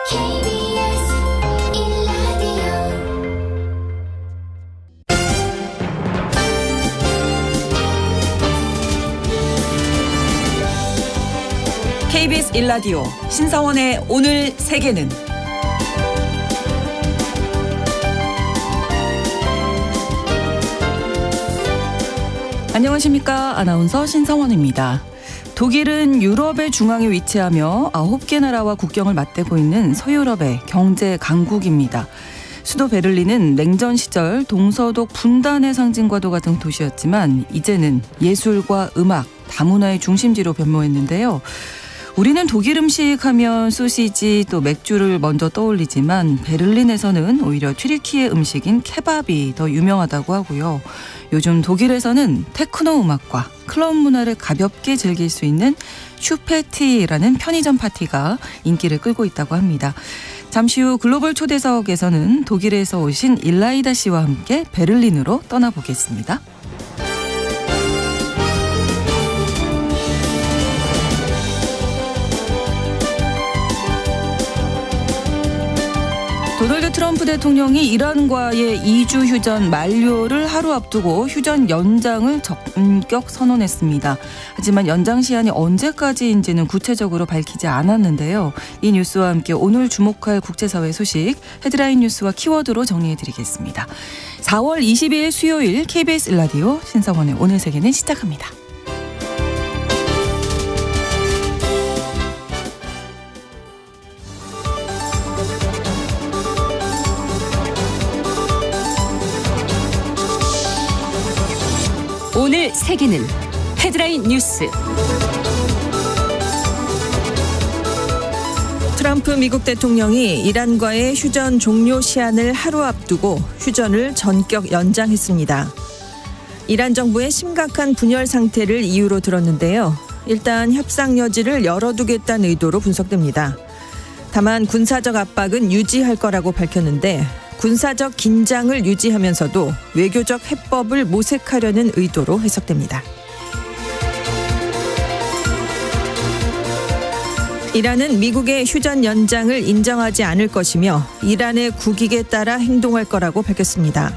KBS 1라디오 KBS 1라디오 신성원의 오늘 세계는 안녕하십니까. 아나운서 신성원입니다. 독일은 유럽의 중앙에 위치하며 9개 나라와 국경을 맞대고 있는 서유럽의 경제 강국입니다. 수도 베를린은 냉전 시절 동서독 분단의 상징과도 같은 도시였지만 이제는 예술과 음악, 다문화의 중심지로 변모했는데요. 우리는 독일 음식 하면 소시지 또 맥주를 먼저 떠올리지만 베를린에서는 오히려 튀르키예 음식인 케밥이 더 유명하다고 하고요. 요즘 독일에서는 테크노 음악과 클럽 문화를 가볍게 즐길 수 있는 슈페티라는 편의점 파티가 인기를 끌고 있다고 합니다. 잠시 후 글로벌 초대석에서는 독일에서 오신 일라이다 씨와 함께 베를린으로 떠나보겠습니다. 도널드 트럼프 대통령이 이란과의 2주 휴전 만료를 하루 앞두고 휴전 연장을 전격 선언했습니다. 하지만 연장 시한이 언제까지인지는 구체적으로 밝히지 않았는데요. 이 뉴스와 함께 오늘 주목할 국제사회 소식 헤드라인 뉴스와 키워드로 정리해드리겠습니다. 4월 22일 수요일 KBS 1라디오 신성원의 오늘 세계는 시작합니다. 오늘 세계는 헤드라인 뉴스. 트럼프 미국 대통령이 이란과의 휴전 종료 시한을 하루 앞두고 휴전을 전격 연장했습니다. 이란 정부의 심각한 분열 상태를 이유로 들었는데요. 일단 협상 여지를 열어두겠다는 의도로 분석됩니다. 다만 군사적 압박은 유지할 거라고 밝혔는데 군사적 긴장을 유지하면서도 외교적 해법을 모색하려는 의도로 해석됩니다. 이란은 미국의 휴전 연장을 인정하지 않을 것이며 이란의 국익에 따라 행동할 거라고 밝혔습니다.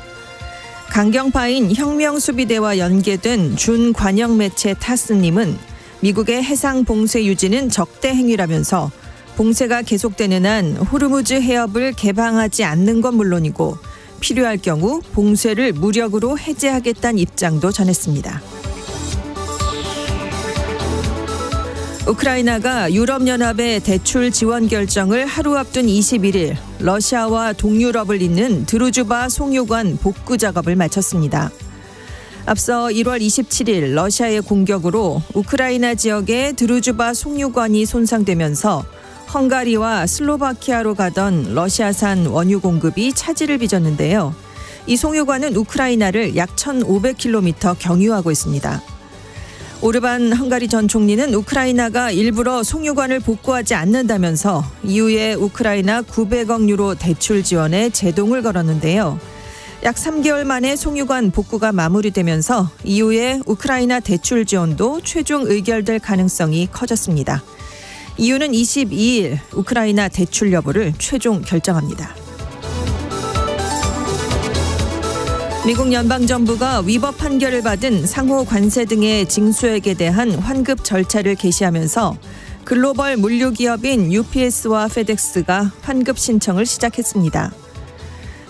강경파인 혁명수비대와 연계된 준관영 매체 타스님은 미국의 해상 봉쇄 유지는 적대 행위라면서 봉쇄가 계속되는 한 호르무즈 해협을 개방하지 않는 건 물론이고 필요할 경우 봉쇄를 무력으로 해제하겠다는 입장도 전했습니다. 우크라이나가 유럽연합의 대출 지원 결정을 하루 앞둔 21일 러시아와 동유럽을 잇는 드루즈바 송유관 복구 작업을 마쳤습니다. 앞서 1월 27일 러시아의 공격으로 우크라이나 지역의 드루즈바 송유관이 손상되면서 헝가리와 슬로바키아로 가던 러시아산 원유 공급이 차질을 빚었는데요. 이 송유관은 우크라이나를 약 1,500km 경유하고 있습니다. 오르반 헝가리 전 총리는 우크라이나가 일부러 송유관을 복구하지 않는다면서 이후에 우크라이나 900억 유로 대출 지원에 제동을 걸었는데요. 약 3개월 만에 송유관 복구가 마무리되면서 이후에 우크라이나 대출 지원도 최종 의결될 가능성이 커졌습니다. 이유는 22일 우크라이나 대출 여부를 최종 결정합니다. 미국 연방정부가 위법 판결을 받은 상호 관세 등의 징수액에 대한 환급 절차를 개시하면서 글로벌 물류기업인 UPS와 페덱스가 환급 신청을 시작했습니다.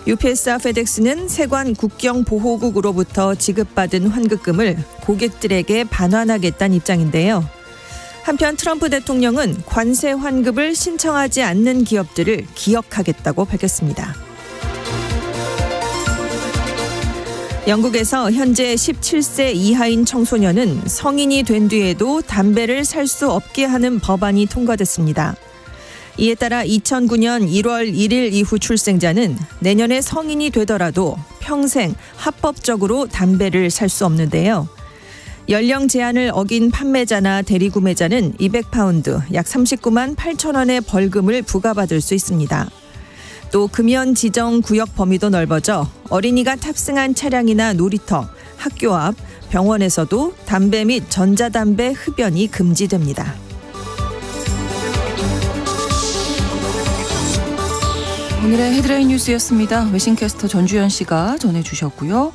UPS와 페덱스는 세관 국경보호국으로부터 지급받은 환급금을 고객들에게 반환하겠다는 입장인데요. 한편 트럼프 대통령은 관세 환급을 신청하지 않는 기업들을 기억하겠다고 밝혔습니다. 영국에서 현재 17세 이하인 청소년은 성인이 된 뒤에도 담배를 살 수 없게 하는 법안이 통과됐습니다. 이에 따라 2009년 1월 1일 이후 출생자는 내년에 성인이 되더라도 평생 합법적으로 담배를 살 수 없는데요. 연령 제한을 어긴 판매자나 대리구매자는 200파운드, 약 39만 8천 원의 벌금을 부과받을 수 있습니다. 또 금연 지정 구역 범위도 넓어져 어린이가 탑승한 차량이나 놀이터, 학교 앞, 병원에서도 담배 및 전자담배 흡연이 금지됩니다. 오늘의 헤드라인 뉴스였습니다. 외신캐스터 전주현 씨가 전해주셨고요.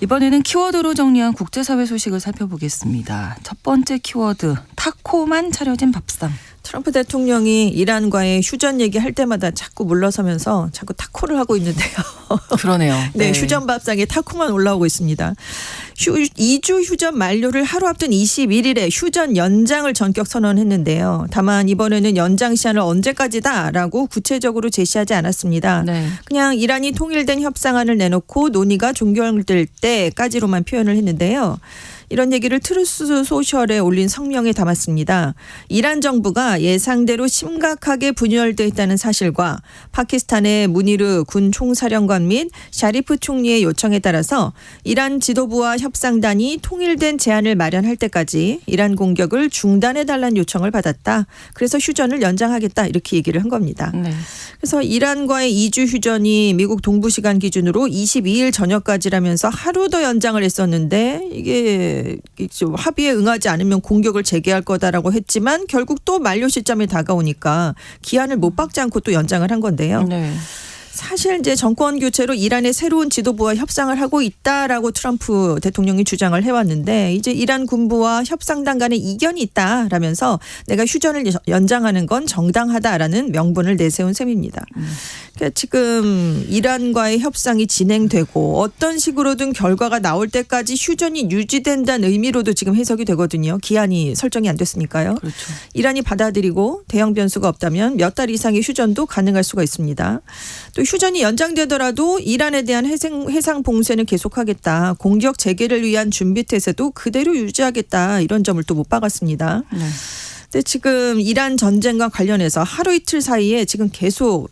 이번에는 키워드로 정리한 국제사회 소식을 살펴보겠습니다. 첫 번째 키워드, 타코만 차려진 밥상. 트럼프 대통령이 이란과의 휴전 얘기할 때마다 자꾸 물러서면서 자꾸 타코를 하고 있는데요. 그러네요. 네, 휴전 밥상에 타코만 올라오고 있습니다. 2주 휴전 만료를 하루 앞둔 21일에 휴전 연장을 전격 선언했는데요. 다만 이번에는 연장 시한을 언제까지다라고 구체적으로 제시하지 않았습니다. 네. 그냥 이란이 통일된 협상안을 내놓고 논의가 종결될 때까지로만 표현을 했는데요. 이런 얘기를 트루스 소셜에 올린 성명에 담았습니다. 이란 정부가 예상대로 심각하게 분열돼 있다는 사실과 파키스탄의 무니르 군 총사령관 및 샤리프 총리의 요청에 따라서 이란 지도부와 협상단이 통일된 제안을 마련할 때까지 이란 공격을 중단해달라는 요청을 받았다. 그래서 휴전을 연장하겠다 이렇게 얘기를 한 겁니다. 네. 그래서 이란과의 2주 휴전이 미국 동부 시간 기준으로 22일 저녁까지라면서 하루 더 연장을 했었는데 이게 합의에 응하지 않으면 공격을 재개할 거다라고 했지만 결국 또 만료 시점이 다가오니까 기한을 못 박지 않고 또 연장을 한 건데요. 네. 사실 이제 정권 교체로 이란의 새로운 지도부와 협상을 하고 있다라고 트럼프 대통령이 주장을 해왔는데 이제 이란 군부와 협상단 간에 이견이 있다라면서 내가 휴전을 연장하는 건 정당하다라는 명분을 내세운 셈입니다. 그러니까 지금 이란과의 협상이 진행되고 어떤 식으로든 결과가 나올 때까지 휴전이 유지된다는 의미로도 지금 해석이 되거든요. 기한이 설정이 안 됐으니까요. 그렇죠. 이란이 받아들이고 대형 변수가 없다면 몇 달 이상의 휴전도 가능할 수가 있습니다. 또 휴전이 연장되더라도 이란에 대한 해상 봉쇄는 계속하겠다. 공격 재개를 위한 준비 태세도 그대로 유지하겠다. 이런 점을 또 못 박았습니다. 네. 근데 지금 이란 전쟁과 관련해서 하루 이틀 사이에 지금 계속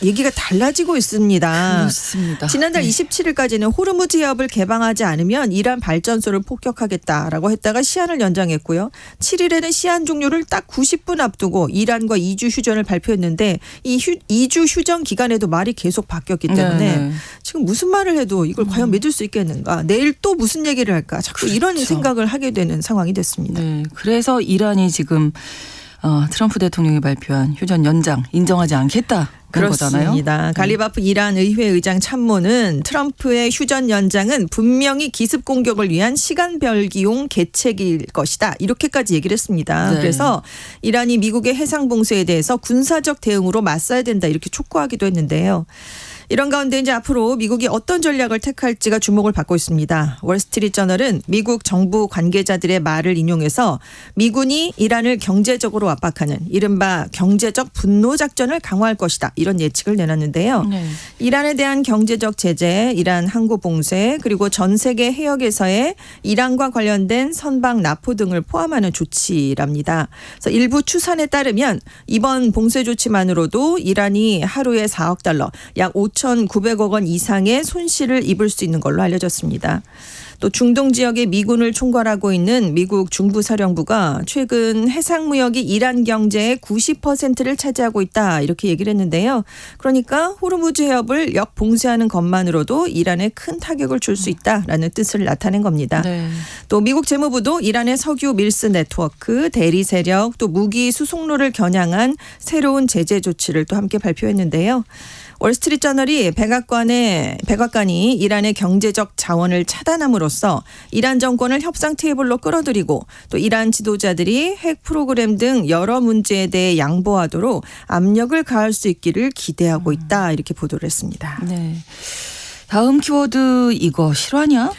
얘기가 달라지고 있습니다. 그렇습니다. 지난달 네. 27일까지는 호르무즈 해협을 개방하지 않으면 이란 발전소를 폭격하겠다라고 했다가 시한을 연장했고요. 7일에는 시한 종료를 딱 90분 앞두고 이란과 2주 휴전을 발표했는데 이 2주 휴전 기간에도 말이 계속 바뀌었기 때문에 네. 지금 무슨 말을 해도 이걸 과연 믿을 수 있겠는가. 내일 또 무슨 얘기를 할까. 자꾸 이런 그렇죠. 생각을 하게 되는 상황이 됐습니다. 네. 그래서 이란이 지금 트럼프 대통령이 발표한 휴전 연장 인정하지 않겠다. 거잖아요. 그렇습니다. 갈리바프 이란 의회 의장 참모는 트럼프의 휴전 연장은 분명히 기습 공격을 위한 시간별기용 계책일 것이다. 이렇게까지 얘기를 했습니다. 네. 그래서 이란이 미국의 해상 봉쇄에 대해서 군사적 대응으로 맞서야 된다. 이렇게 촉구하기도 했는데요. 이런 가운데 이제 앞으로 미국이 어떤 전략을 택할지가 주목을 받고 있습니다. 월스트리트저널은 미국 정부 관계자들의 말을 인용해서 미군이 이란을 경제적으로 압박하는 이른바 경제적 분노 작전을 강화할 것이다. 이런 예측을 내놨는데요. 네. 이란에 대한 경제적 제재, 이란 항구 봉쇄, 그리고 전 세계 해역에서의 이란과 관련된 선박 납포 등을 포함하는 조치랍니다. 그래서 일부 추산에 따르면 이번 봉쇄 조치만으로도 이란이 하루에 4억 달러, 약 5,900억 원 이상의 손실을 입을 수 있는 걸로 알려졌습니다. 또 중동 지역에 미군을 총괄하고 있는 미국 중부사령부가 최근 해상무역이 이란 경제의 90%를 차지하고 있다 이렇게 얘기를 했는데요. 그러니까 호르무즈 해협을 역봉쇄하는 것만으로도 이란에 큰 타격을 줄 수 있다라는 뜻을 나타낸 겁니다. 네. 또 미국 재무부도 이란의 석유 밀스 네트워크, 대리 세력, 또 무기 수송로를 겨냥한 새로운 제재 조치를 또 함께 발표했는데요. 월스트리트저널이 백악관이 이란의 경제적 자원을 차단함으로써 이란 정권을 협상 테이블로 끌어들이고 또 이란 지도자들이 핵 프로그램 등 여러 문제에 대해 양보하도록 압력을 가할 수 있기를 기대하고 있다 이렇게 보도를 했습니다. 네. 다음 키워드 이거 실화냐?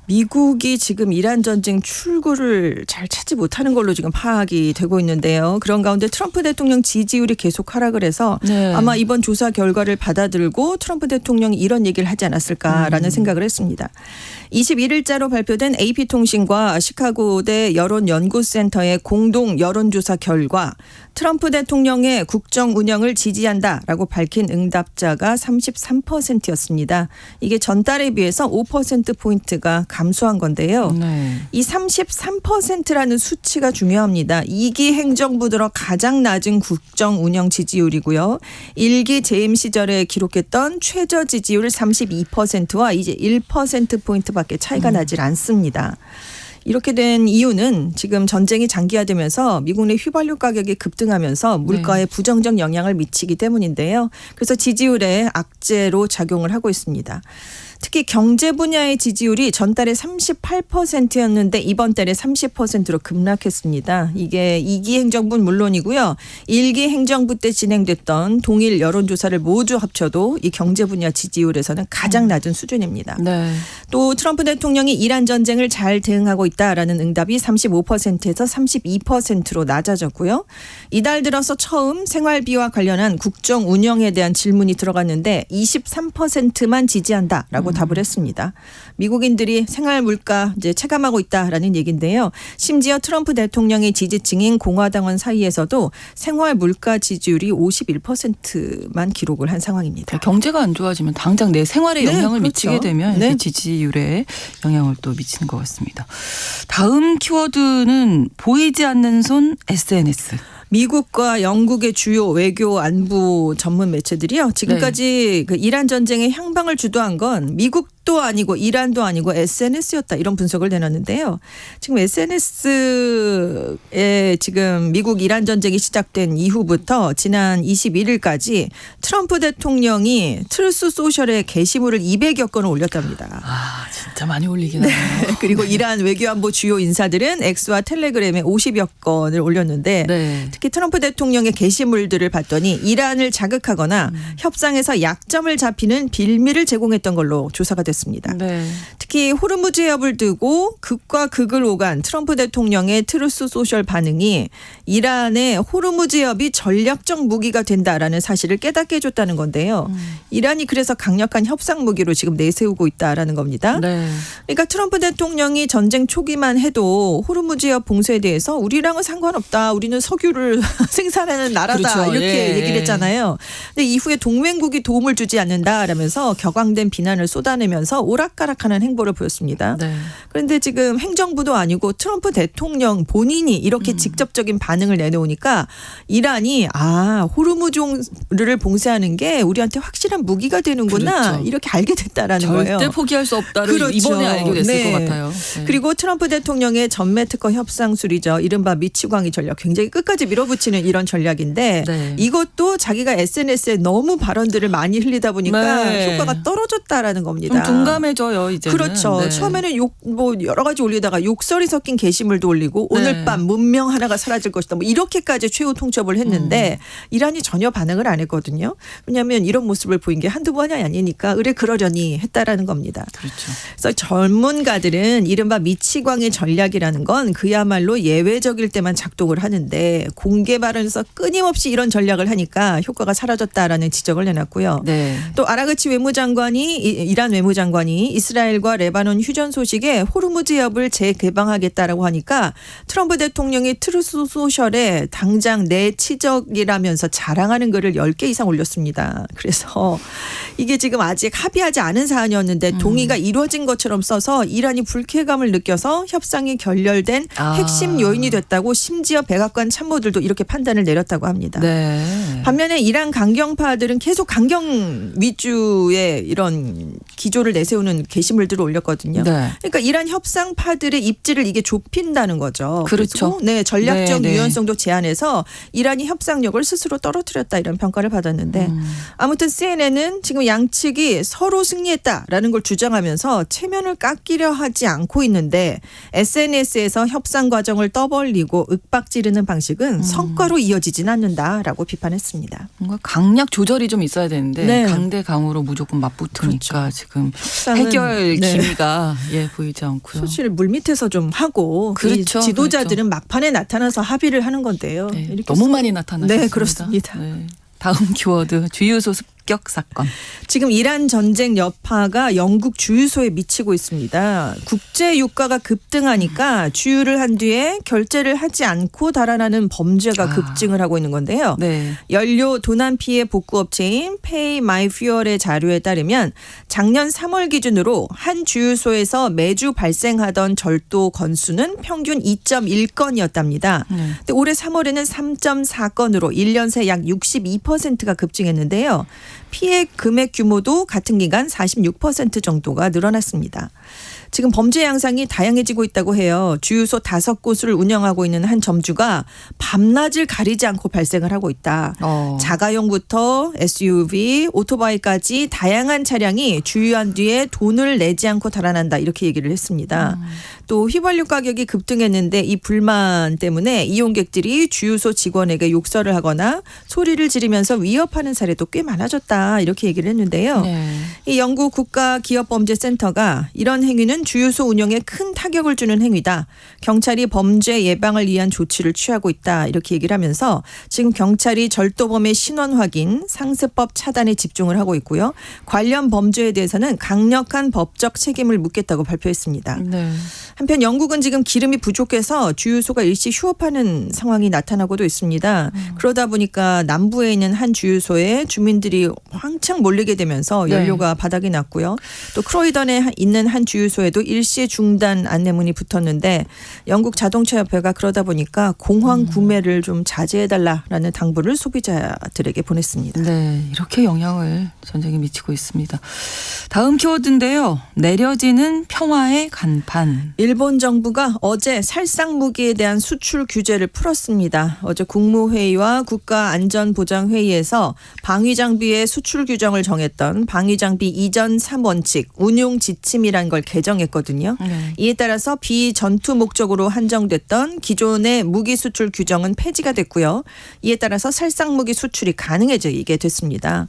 미국이 지금 이란 전쟁 출구를 잘 찾지 못하는 걸로 지금 파악이 되고 있는데요. 그런 가운데 트럼프 대통령 지지율이 계속 하락을 해서 네. 아마 이번 조사 결과를 받아들고 트럼프 대통령이 이런 얘기를 하지 않았을까라는 생각을 했습니다. 21일자로 발표된 AP통신과 시카고대 여론연구센터의 공동 여론조사 결과 트럼프 대통령의 국정 운영을 지지한다라고 밝힌 응답자가 33%였습니다. 이게 전달에 비해서 5%포인트가 감소한 건데요. 네. 이 33%라는 수치가 중요합니다. 2기 행정부 들어 가장 낮은 국정 운영 지지율이고요. 1기 재임 시절에 기록했던 최저 지지율 32%와 이제 1%포인트밖에 차이가 나질 않습니다. 이렇게 된 이유는 지금 전쟁이 장기화되면서 미국 내 휘발유 가격이 급등하면서 물가에 부정적 영향을 미치기 때문인데요. 그래서 지지율에 악재로 작용을 하고 있습니다. 특히 경제 분야의 지지율이 전달에 38%였는데 이번 달에 30%로 급락했습니다. 이게 2기 행정부는 물론이고요. 1기 행정부 때 진행됐던 동일 여론조사를 모두 합쳐도 이 경제 분야 지지율에서는 가장 낮은 수준입니다. 네. 또 트럼프 대통령이 이란 전쟁을 잘 대응하고 있다라는 응답이 35%에서 32%로 낮아졌고요. 이달 들어서 처음 생활비와 관련한 국정 운영에 대한 질문이 들어갔는데 23%만 지지한다라고 답을 했습니다. 미국인들이 생활 물가 이제 체감하고 있다라는 얘기인데요. 심지어 트럼프 대통령의 지지층인 공화당원 사이에서도 생활 물가 지지율이 51%만 기록을 한 상황입니다. 경제가 안 좋아지면 당장 내 생활에 네, 영향을 그렇죠. 미치게 되면 네. 지지율에 영향을 또 미치는 것 같습니다. 다음 키워드는 보이지 않는 손 SNS. 미국과 영국의 주요 외교 안보 전문 매체들이요. 지금까지 그 이란 전쟁의 향방을 주도한 건 미국도 아니고 이란도 아니고 SNS였다 이런 분석을 내놨는데요. 지금 SNS에 지금 미국 이란 전쟁이 시작된 이후부터 지난 21일까지 트럼프 대통령이 트루스 소셜에 게시물을 200여 건을 올렸답니다. 아 진짜 많이 올리긴 하네요. 그리고 이란 외교안보 주요 인사들은 X와 텔레그램에 50여 건을 올렸는데 네. 특히 트럼프 대통령의 게시물들을 봤더니 이란을 자극하거나 협상에서 약점을 잡히는 빌미를 제공했던 걸로 조사가 됐습니다. 네. 특히 호르무즈 해협을 두고 극과 극을 오간 트럼프 대통령의 트루스 소셜 반응이 이란의 호르무즈 해협이 전략적 무기가 된다라는 사실을 깨닫게 해줬다는 건데요. 이란이 그래서 강력한 협상 무기로 지금 내세우고 있다라는 겁니다. 네. 그러니까 트럼프 대통령이 전쟁 초기만 해도 호르무즈 해협 봉쇄에 대해서 우리랑은 상관없다. 우리는 석유를 생산하는 나라다. 그렇죠. 이렇게 예. 얘기를 했잖아요. 근데 이후에 동맹국이 도움을 주지 않는다라면서 격앙된 비난을 쏟아내면서 오락가락하는 행보를 보였습니다. 네. 그런데 지금 행정부도 아니고 트럼프 대통령 본인이 이렇게 직접적인 반응을 내놓으니까 이란이 호르무즈를 봉쇄하는 게 우리한테 확실한 무기가 되는구나. 그렇죠. 이렇게 알게 됐다라는 거예요. 절대 포기할 수 없다를 그렇죠. 이번에 알게 됐을 네. 것 같아요. 네. 그리고 트럼프 대통령의 전매 특허 협상술이죠. 이른바 미치광이 전략. 굉장히 끝까지 밀어붙이는 이런 전략인데 네. 이것도 자기가 SNS에 너무 발언들을 많이 흘리다 보니까 네. 효과가 떨어졌다라는 겁니다. 좀 둔감해져요 이제는. 그렇죠. 네. 처음에는 여러 가지 올리다가 욕설이 섞인 게시물도 올리고 네. 오늘 밤 문명 하나가 사라질 것이다. 뭐 이렇게까지 최후 통첩을 했는데 이란이 전혀 반응을 안 했거든요. 왜냐하면 이런 모습을 보인 게 한두 번이 아니니까 의뢰 그러려니 했다라는 겁니다. 그렇죠. 그래서 전문가들은 이른바 미치광이 전략이라는 건 그야말로 예외적일 때만 작동을 하는데 공개 발언에서 끊임없이 이런 전략을 하니까 효과가 사라졌다라는 지적을 내놨고요. 네. 또 아라그치 외무장관이 이란 외무장관이 이스라엘과 레바논 휴전 소식에 호르무즈 해협을 재개방하겠다라고 하니까 트럼프 대통령이 트루스 소셜에 당장 내치적이라면서 자랑하는 글을 10개 이상 올렸습니다. 그래서 이게 지금 아직 합의하지 않은 사안이었는데 동의가 이루어진 것처럼 써서 이란이 불쾌감을 느껴서 협상이 결렬된 핵심 요인이 됐다고 심지어 백악관 참모들도 이렇게 판단을 내렸다고 합니다. 네. 반면에 이란 강경파들은 계속 강경 위주의 이런 기조를 내세우는 게시물들을 올렸거든요. 네. 그러니까 이란 협상파들의 입지를 이게 좁힌다는 거죠. 그렇죠. 그리고 네, 전략적 네, 네. 유연성도 제한해서 이란이 협상력을 스스로 떨어뜨렸다 이런 평가를 받았는데 아무튼 CNN은 지금 양측이 서로 승리했다라는 걸 주장하면서 체면을 깎이려 하지 않고 있는데 SNS에서 협상 과정을 떠벌리고 윽박지르는 방식은 성과로 이어지진 않는다라고 비판했습니다. 뭔가 강약 조절이 좀 있어야 되는데 네. 강대 강으로 무조건 맞붙으니까 지금 해결 네. 기미가 보이지 않고요. 소치를 물밑에서 좀 하고 그렇죠. 이 지도자들은 막판에 나타나서 합의를 하는 건데요. 네, 이렇게 너무 많이 나타났습니다. 네, 그렇습니다. 네. 다음 키워드 주유소 습격 사건. 지금 이란 전쟁 여파가 영국 주유소에 미치고 있습니다. 국제 유가가 급등하니까 주유를 한 뒤에 결제를 하지 않고 달아나는 범죄가 급증을 하고 있는 건데요. 네. 연료 도난 피해 복구 업체인 Pay My Fuel의 자료에 따르면 작년 3월 기준으로 한 주유소에서 매주 발생하던 절도 건수는 평균 2.1건이었답니다. 네. 근데 올해 3월에는 3.4건으로 1년 새 약 62%가 급증했는데요. 피해 금액 규모도 같은 기간 46% 정도가 늘어났습니다. 지금 범죄 양상이 다양해지고 있다고 해요. 주유소 5곳을 운영하고 있는 한 점주가 밤낮을 가리지 않고 발생을 하고 있다. 자가용부터 SUV, 오토바이까지 다양한 차량이 주유한 뒤에 돈을 내지 않고 달아난다. 이렇게 얘기를 했습니다. 또 휘발유 가격이 급등했는데 이 불만 때문에 이용객들이 주유소 직원에게 욕설을 하거나 소리를 지르면서 위협하는 사례도 꽤 많아졌다. 이렇게 얘기를 했는데요. 네. 이 영국 국가기업범죄센터가 이런 행위는 주유소 운영에 큰 타격을 주는 행위다. 경찰이 범죄 예방을 위한 조치를 취하고 있다. 이렇게 얘기를 하면서 지금 경찰이 절도범의 신원 확인, 상습법 차단에 집중을 하고 있고요. 관련 범죄에 대해서는 강력한 법적 책임을 묻겠다고 발표했습니다. 네. 한편 영국은 지금 기름이 부족해서 주유소가 일시 휴업하는 상황이 나타나고도 있습니다. 그러다 보니까 남부에 있는 한 주유소에 주민들이 왕창 몰리게 되면서 연료가 바닥이 났고요. 또 크로이던에 있는 한 주유소에도 일시 중단 안내문이 붙었는데 영국 자동차협회가 그러다 보니까 공황 구매를 좀 자제해달라라는 당부를 소비자들에게 보냈습니다. 네, 이렇게 영향을 전쟁에 미치고 있습니다. 다음 키워드인데요. 내려지는 평화의 간판. 일본 정부가 어제 살상 무기에 대한 수출 규제를 풀었습니다. 어제 국무회의와 국가안전보장회의에서 방위장비의 수출 규정을 정했던 방위장비 이전 3원칙 운용 지침이란 걸 개정했거든요. 이에 따라서 비전투 목적으로 한정됐던 기존의 무기 수출 규정은 폐지가 됐고요. 이에 따라서 살상 무기 수출이 가능해지게 됐습니다.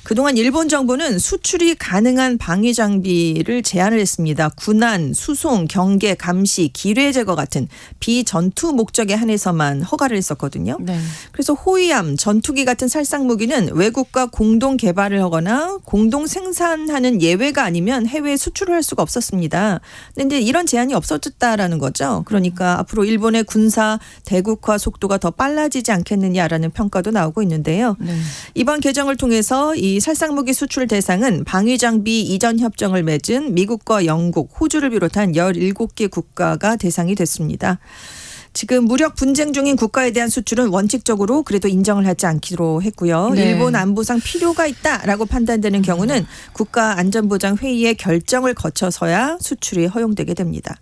그동안 일본 정부는 수출이 가능한 방위 장비를 제한을 했습니다. 군안, 수송, 경계, 감시, 기뢰 제거 같은 비전투 목적에 한해서만 허가를 했었거든요. 네. 그래서 호위함, 전투기 같은 살상 무기는 외국과 공동 개발을 하거나 공동 생산하는 예외가 아니면 해외에 수출을 할 수가 없었습니다. 그런데 이런 제한이 없어졌다라는 거죠. 그러니까 앞으로 일본의 군사 대국화 속도가 더 빨라지지 않겠느냐라는 평가도 나오고 있는데요. 네. 이번 개정을 통해서 이 살상무기 수출 대상은 방위장비 이전 협정을 맺은 미국과 영국, 호주를 비롯한 17개 국가가 대상이 됐습니다. 지금 무력 분쟁 중인 국가에 대한 수출은 원칙적으로 그래도 인정을 하지 않기로 했고요. 네. 일본 안보상 필요가 있다라고 판단되는 경우는 국가안전보장회의의 결정을 거쳐서야 수출이 허용되게 됩니다.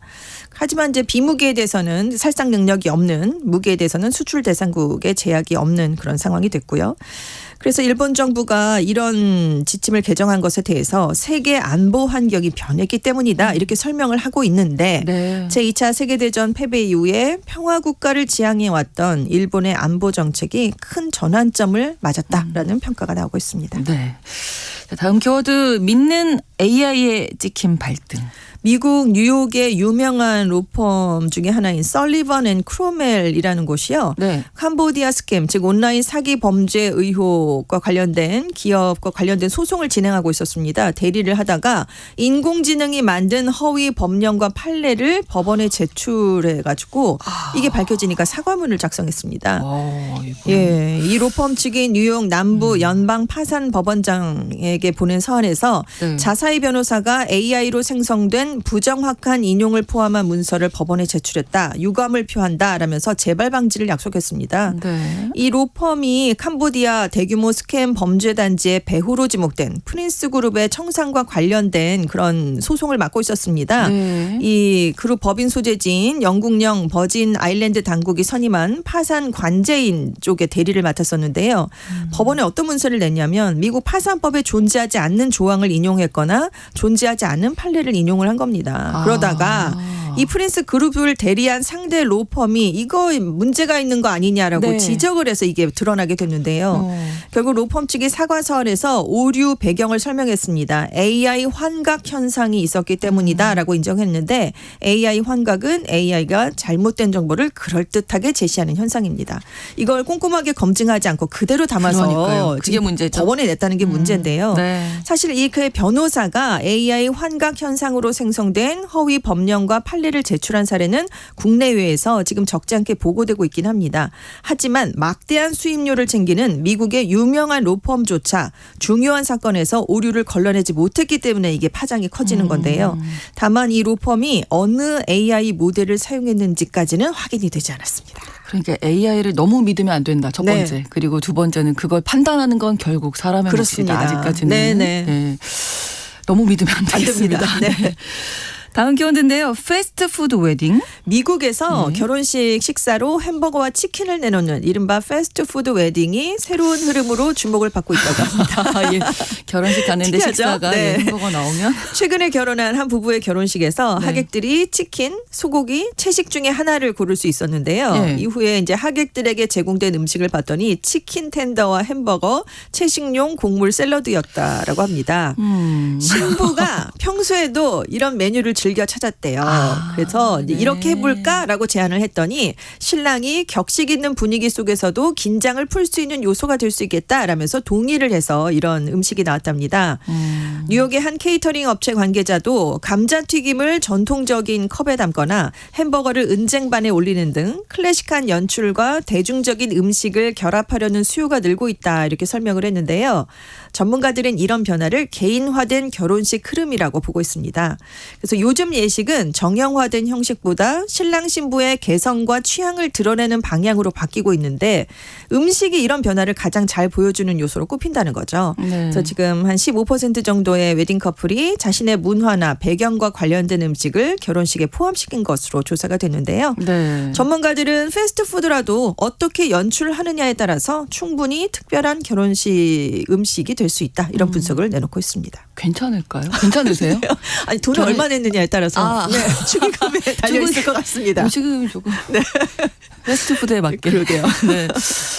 하지만 이제 비무기에 대해서는 살상 능력이 없는 무기에 대해서는 수출 대상국에 제약이 없는 그런 상황이 됐고요. 그래서 일본 정부가 이런 지침을 개정한 것에 대해서 세계 안보 환경이 변했기 때문이다 이렇게 설명을 하고 있는데 네. 제2차 세계대전 패배 이후에 평화국가를 지향해왔던 일본의 안보 정책이 큰 전환점을 맞았다라는 평가가 나오고 있습니다. 네. 자, 다음 키워드 믿는 AI에 찍힌 발등. 미국 뉴욕의 유명한 로펌 중에 하나인 설리번 앤 크로멜이라는 곳이요. 네. 캄보디아 스캠 즉 온라인 사기 범죄 의혹과 관련된 기업과 관련된 소송을 진행하고 있었습니다. 대리를 하다가 인공지능이 만든 허위 법령과 판례를 법원에 제출해가지고 이게 밝혀지니까 사과문을 작성했습니다. 예, 이 로펌 측이 뉴욕 남부 연방 파산 법원장에게 보낸 서한에서 네. 자사의 변호사가 AI로 생성된 부정확한 인용을 포함한 문서를 법원에 제출했다. 유감을 표한다라면서 재발 방지를 약속했습니다. 네. 이 로펌이 캄보디아 대규모 스캠 범죄 단지의 배후로 지목된 프린스 그룹의 청산과 관련된 그런 소송을 맡고 있었습니다. 네. 이 그룹 법인 소재지인 영국령 버진 아일랜드 당국이 선임한 파산 관제인 쪽에 대리를 맡았었는데요. 법원에 어떤 문서를 냈냐면 미국 파산법에 존재하지 않는 조항을 인용했거나 존재하지 않는 판례를 인용을 한 겁니다. 그러다가 이 프린스 그룹을 대리한 상대 로펌이 이거 문제가 있는 거 아니냐라고 네. 지적을 해서 이게 드러나게 됐는데요. 결국 로펌 측이 사과서에서 오류 배경을 설명했습니다. AI 환각 현상이 있었기 때문이다라고 인정했는데 AI 환각은 AI가 잘못된 정보를 그럴듯하게 제시하는 현상입니다. 이걸 꼼꼼하게 검증하지 않고 그대로 담아서 그러니까요. 그게 지금 문제죠. 법원에 냈다는 게 문제인데요. 네. 사실 이 그의 변호사가 AI 환각 현상으로 생성된 허위 법령과 판례를 제출한 사례는 국내외에서 지금 적지 않게 보고되고 있긴 합니다. 하지만 막대한 수임료를 챙기는 미국의 유명한 로펌조차 중요한 사건에서 오류를 걸러내지 못했기 때문에 이게 파장이 커지는 건데요. 다만 이 로펌이 어느 AI 모델을 사용했는지까지는 확인이 되지 않았습니다. 그러니까 AI를 너무 믿으면 안 된다. 첫 번째. 네. 그리고 두 번째는 그걸 판단하는 건 결국 사람의 몫이다. 그렇습니다. 아직까지는. 네네. 네. 너무 믿으면 안 되겠습니다. 안 됩니다. 네. 다음 키워드인데요. 패스트푸드 웨딩. 미국에서 결혼식 식사로 햄버거와 치킨을 내놓는 이른바 패스트푸드 웨딩이 새로운 흐름으로 주목을 받고 있다고 합니다. 예. 결혼식 가는데 특이하죠? 식사가 네. 예, 햄버거 나오면 최근에 결혼한 한 부부의 결혼식에서 네. 하객들이 치킨, 소고기, 채식 중에 하나를 고를 수 있었는데요. 네. 이후에 이제 하객들에게 제공된 음식을 봤더니 치킨 텐더와 햄버거, 채식용 곡물 샐러드였다라고 합니다. 신부가 평소에도 이런 메뉴를 즐겨 찾았대요. 그래서 이제 네. 이렇게 해볼까라고 제안을 했더니 신랑이 격식 있는 분위기 속에서도 긴장을 풀 수 있는 요소가 될 수 있겠다라면서 동의를 해서 이런 음식이 나왔답니다. 뉴욕의 한 케이터링 업체 관계자도 감자튀김을 전통적인 컵에 담거나 햄버거를 은쟁반에 올리는 등 클래식한 연출과 대중적인 음식을 결합하려는 수요가 늘고 있다 이렇게 설명을 했는데요. 전문가들은 이런 변화를 개인화된 결혼식 흐름이라고 보고 있습니다. 그래서 요즘 예식은 정형화된 형식보다 신랑 신부의 개성과 취향을 드러내는 방향으로 바뀌고 있는데 음식이 이런 변화를 가장 잘 보여주는 요소로 꼽힌다는 거죠. 네. 그래서 지금 한 15% 정도의 웨딩 커플이 자신의 문화나 배경과 관련된 음식을 결혼식에 포함시킨 것으로 조사가 됐는데요. 네. 전문가들은 패스트푸드라도 어떻게 연출하느냐에 따라서 충분히 특별한 결혼식 음식이 될 수 있다. 이런 분석을 내놓고 있습니다. 괜찮을까요? 괜찮으세요? 아니 돈을 저는- 얼마 냈느냐에 따라서 아. 네, 축의금에 달려 있을 것 같습니다. 음식은 조금 패스트푸드에 맞게. 그러게요. 네.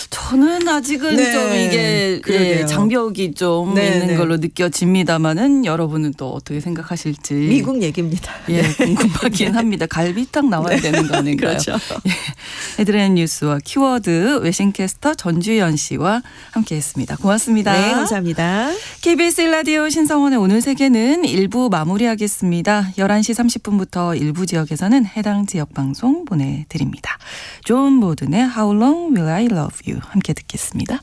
저는 아직은 네. 좀 이게 그러게요. 예, 장벽이 좀 네, 있는 네. 걸로 느껴집니다만은 여러분은 또 어떻게 생각하실지 미국 얘기입니다. 예, 궁금하긴 합니다. 갈비탕 나와야 되는 거 아닌가요? 그렇죠. 예. 헤드라인 뉴스와 키워드 외신캐스터 전주현 씨와 함께했습니다. 고맙습니다. 네, 감사합니다. KBS 라디오 신성원의 오늘 세계는 1부 마무리하겠습니다. 11시 30분부터 일부 지역에서는 해당 지역 방송 보내드립니다. 존 보든의 How Long Will I Love You 함께 듣겠습니다.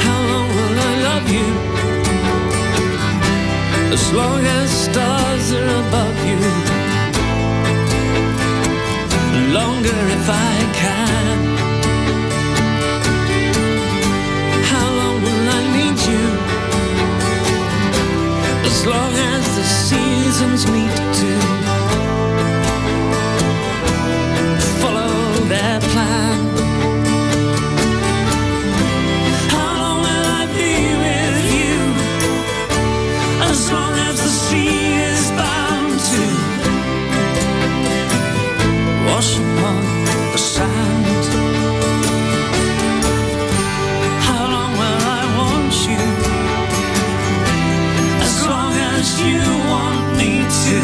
How long will I love you? As long as stars are above you. Longer if I can. How long will I need you? As long as the seasons meet to follow their plan. How long will I be with you? As long as the sea is bound to wash upon the sand. How long will I want you? As long as you want me to.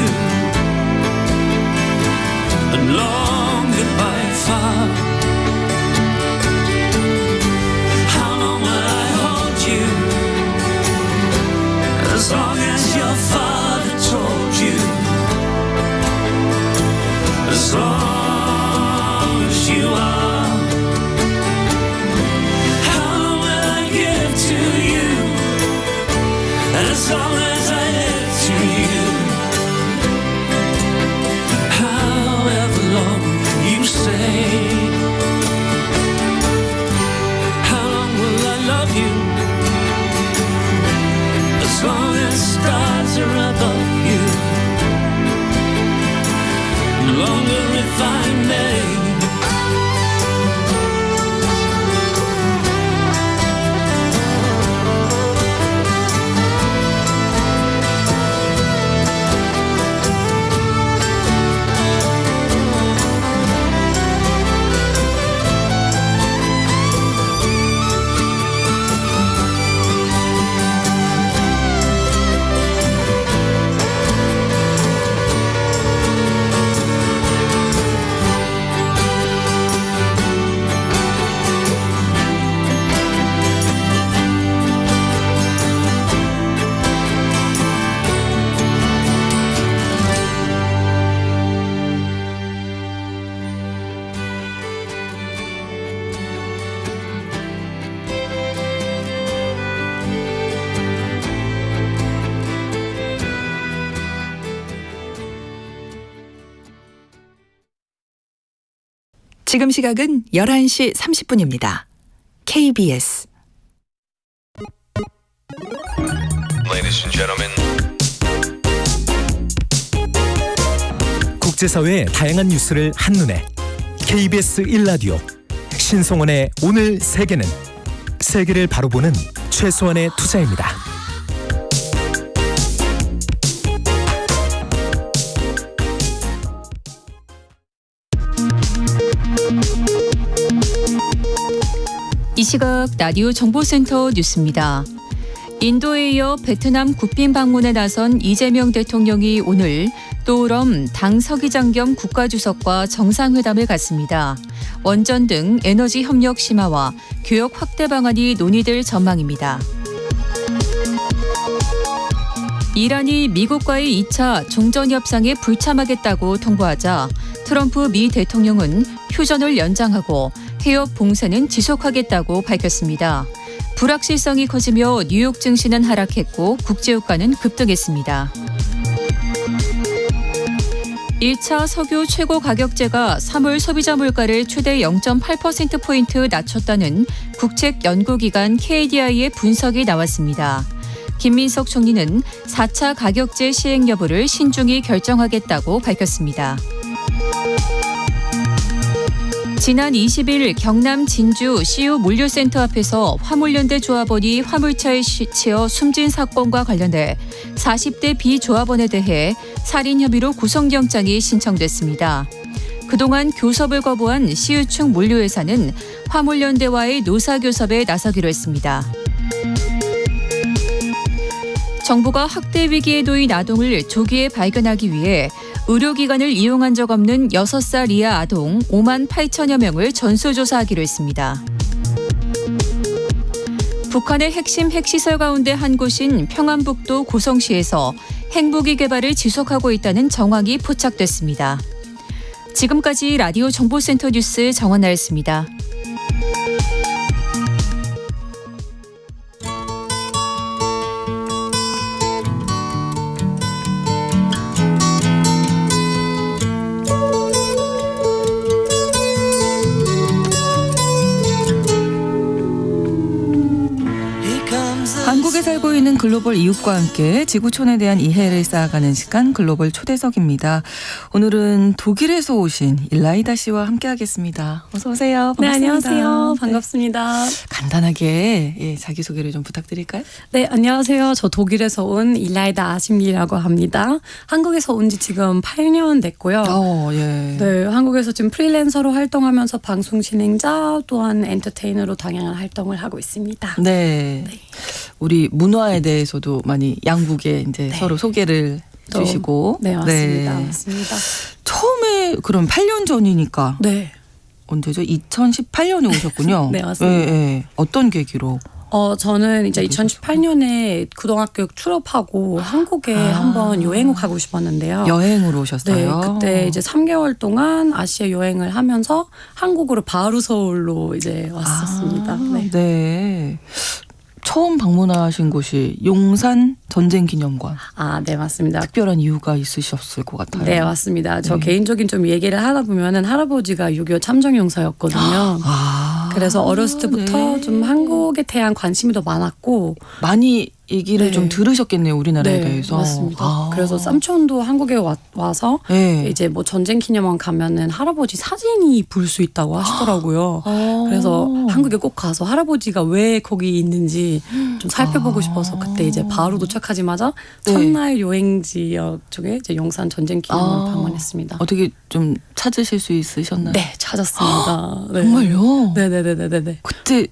지금 시각은 11시 30분입니다. KBS Ladies and gentlemen. 국제사회의 다양한 뉴스를 한눈에 KBS 1라디오 신성원의 오늘 세계는 세계를 바로 보는 최소한의 투자입니다. 이 시각 라디오 정보센터 뉴스입니다. 인도에 이어 베트남 국빈 방문에 나선 이재명 대통령이 오늘 또럼 당 서기장 겸 국가주석과 정상회담을 갖습니다. 원전 등 에너지 협력 심화와 교역 확대 방안이 논의될 전망입니다. 이란이 미국과의 2차 종전 협상에 불참하겠다고 통보하자 트럼프 미 대통령은 휴전을 연장하고 해협 봉쇄는 지속하겠다고 밝혔습니다. 불확실성이 커지며 뉴욕 증시는 하락했고 국제유가는 급등했습니다. 1차 석유 최고 가격제가 3월 소비자 물가를 최대 0.8%포인트 낮췄다는 국책연구기관 KDI의 분석이 나왔습니다. 김민석 총리는 4차 가격제 시행 여부를 신중히 결정하겠다고 밝혔습니다. 지난 20일 경남 진주 CU 물류센터 앞에서 화물연대 조합원이 화물차에 치여 숨진 사건과 관련해 40대 비조합원에 대해 살인 혐의로 구속영장이 신청됐습니다. 그동안 교섭을 거부한 CU 측 물류회사는 화물연대와의 노사교섭에 나서기로 했습니다. 정부가 학대 위기에 놓인 아동을 조기에 발견하기 위해 의료기관을 이용한 적 없는 6살 이하 아동 5만 8천여 명을 전수조사하기로 했습니다. 북한의 핵심 핵시설 가운데 한 곳인 평안북도 고성시에서 핵무기 개발을 지속하고 있다는 정황이 포착됐습니다. 지금까지 라디오 정보센터 뉴스 정원나였습니다. 한국에 살고 있는 글로벌 이웃과 함께 지구촌에 대한 이해를 쌓아가는 시간 글로벌 초대석입니다. 오늘은 독일에서 오신 일라이다 씨와 함께하겠습니다. 어서 오세요. 반갑습니다. 네, 안녕하세요. 반갑습니다. 간단하게 자기소개를 좀 부탁드릴까요? 네, 안녕하세요. 저 독일에서 온 일라이다 아심리라고 합니다. 한국에서 온 지 지금 8년 됐고요. 예. 네, 한국에서 지금 프리랜서로 활동하면서 방송 진행자 또한 엔터테이너로 다양한 활동을 하고 있습니다. 네. 우리 문화에 대해서도 많이 양국에 이제 네. 서로 소개를 주시고. 네, 맞습니다. 맞습니다. 처음에 그럼 8년 전이니까 네. 언제죠? 2018년에 오셨군요. 네, 맞습니다. 예. 어떤 계기로? 저는 이제 2018년에 고등학교 졸업하고 한국에 한번 여행을 가고 싶었는데요. 여행으로 오셨어요? 네, 그때 이제 3개월 동안 아시아 여행을 하면서 한국으로 바로 서울로 이제 왔었습니다. 네. 처음 방문하신 곳이 용산 전쟁기념관. 네, 맞습니다. 특별한 이유가 있으셨을 것 같아요. 네, 맞습니다. 저 개인적인 좀 얘기를 하다 보면은 할아버지가 6.25 참전용사였거든요. 그래서 어렸을 때부터 좀 한국에 대한 관심이 더 많았고 많이 얘기를 좀 들으셨겠네요, 우리나라에 대해서. 맞습니다. 그래서 삼촌도 한국에 와서 이제 뭐 전쟁기념관 가면은 할아버지 사진이 볼 수 있다고 하시더라고요. 그래서 한국에 꼭 가서 할아버지가 왜 거기 있는지 좀 살펴보고 싶어서 그때 이제 바로 도착하자마자 첫날 여행지역 쪽에 이제 용산 전쟁기념관 방문했습니다. 어떻게 좀 찾으실 수 있으셨나요? 네, 찾았습니다. 네. 정말요? 네네네네네. 그때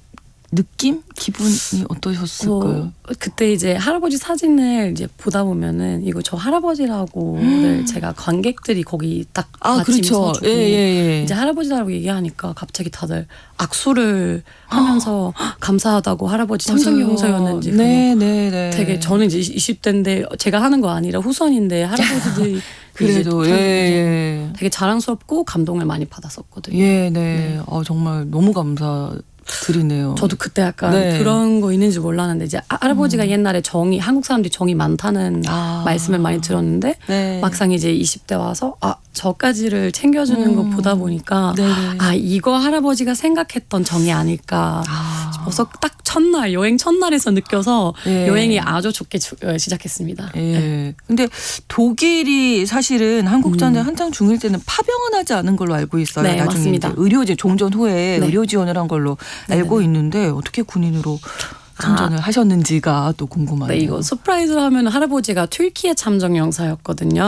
느낌? 기분이 어떠셨을까요? 그때 이제 할아버지 사진을 이제 보다 보면은 이거 저 할아버지라고 제가 관객들이 거기 딱 마침 그렇죠. 서주고 이제 이제 할아버지라고 얘기하니까 갑자기 다들 악수를 하면서 감사하다고 할아버지 참전용사였는지 네네네. 되게 저는 이제 20대인데 제가 하는 거 아니라 후손인데 할아버지들이 그래도 되게 자랑스럽고 감동을 많이 받았었거든요. 네. 정말 너무 감사. 드리네요. 저도 그때 약간 네. 그런 거 있는지 몰랐는데 이제 할아버지가 옛날에 정이 한국 사람들이 정이 많다는 말씀을 많이 들었는데 네. 막상 이제 20대 와서 저까지를 챙겨주는 거 보다 보니까 네네. 이거 할아버지가 생각했던 정이 아닐까 싶어서 딱 첫날 여행 첫날에서 느껴서 예. 여행이 아주 좋게 시작했습니다. 예. 근데 독일이 사실은 한국 전쟁 한창 중일 때는 파병은 하지 않은 걸로 알고 있어요. 네, 나중에 맞습니다. 이제 의료진 종전 후에 네. 의료 지원을 한 걸로 알고 있는데 어떻게 군인으로 참전을 하셨는지가 또 궁금하네요. 네, 이거 서프라이즈로 하면 할아버지가 튀르키예 참전 용사였거든요.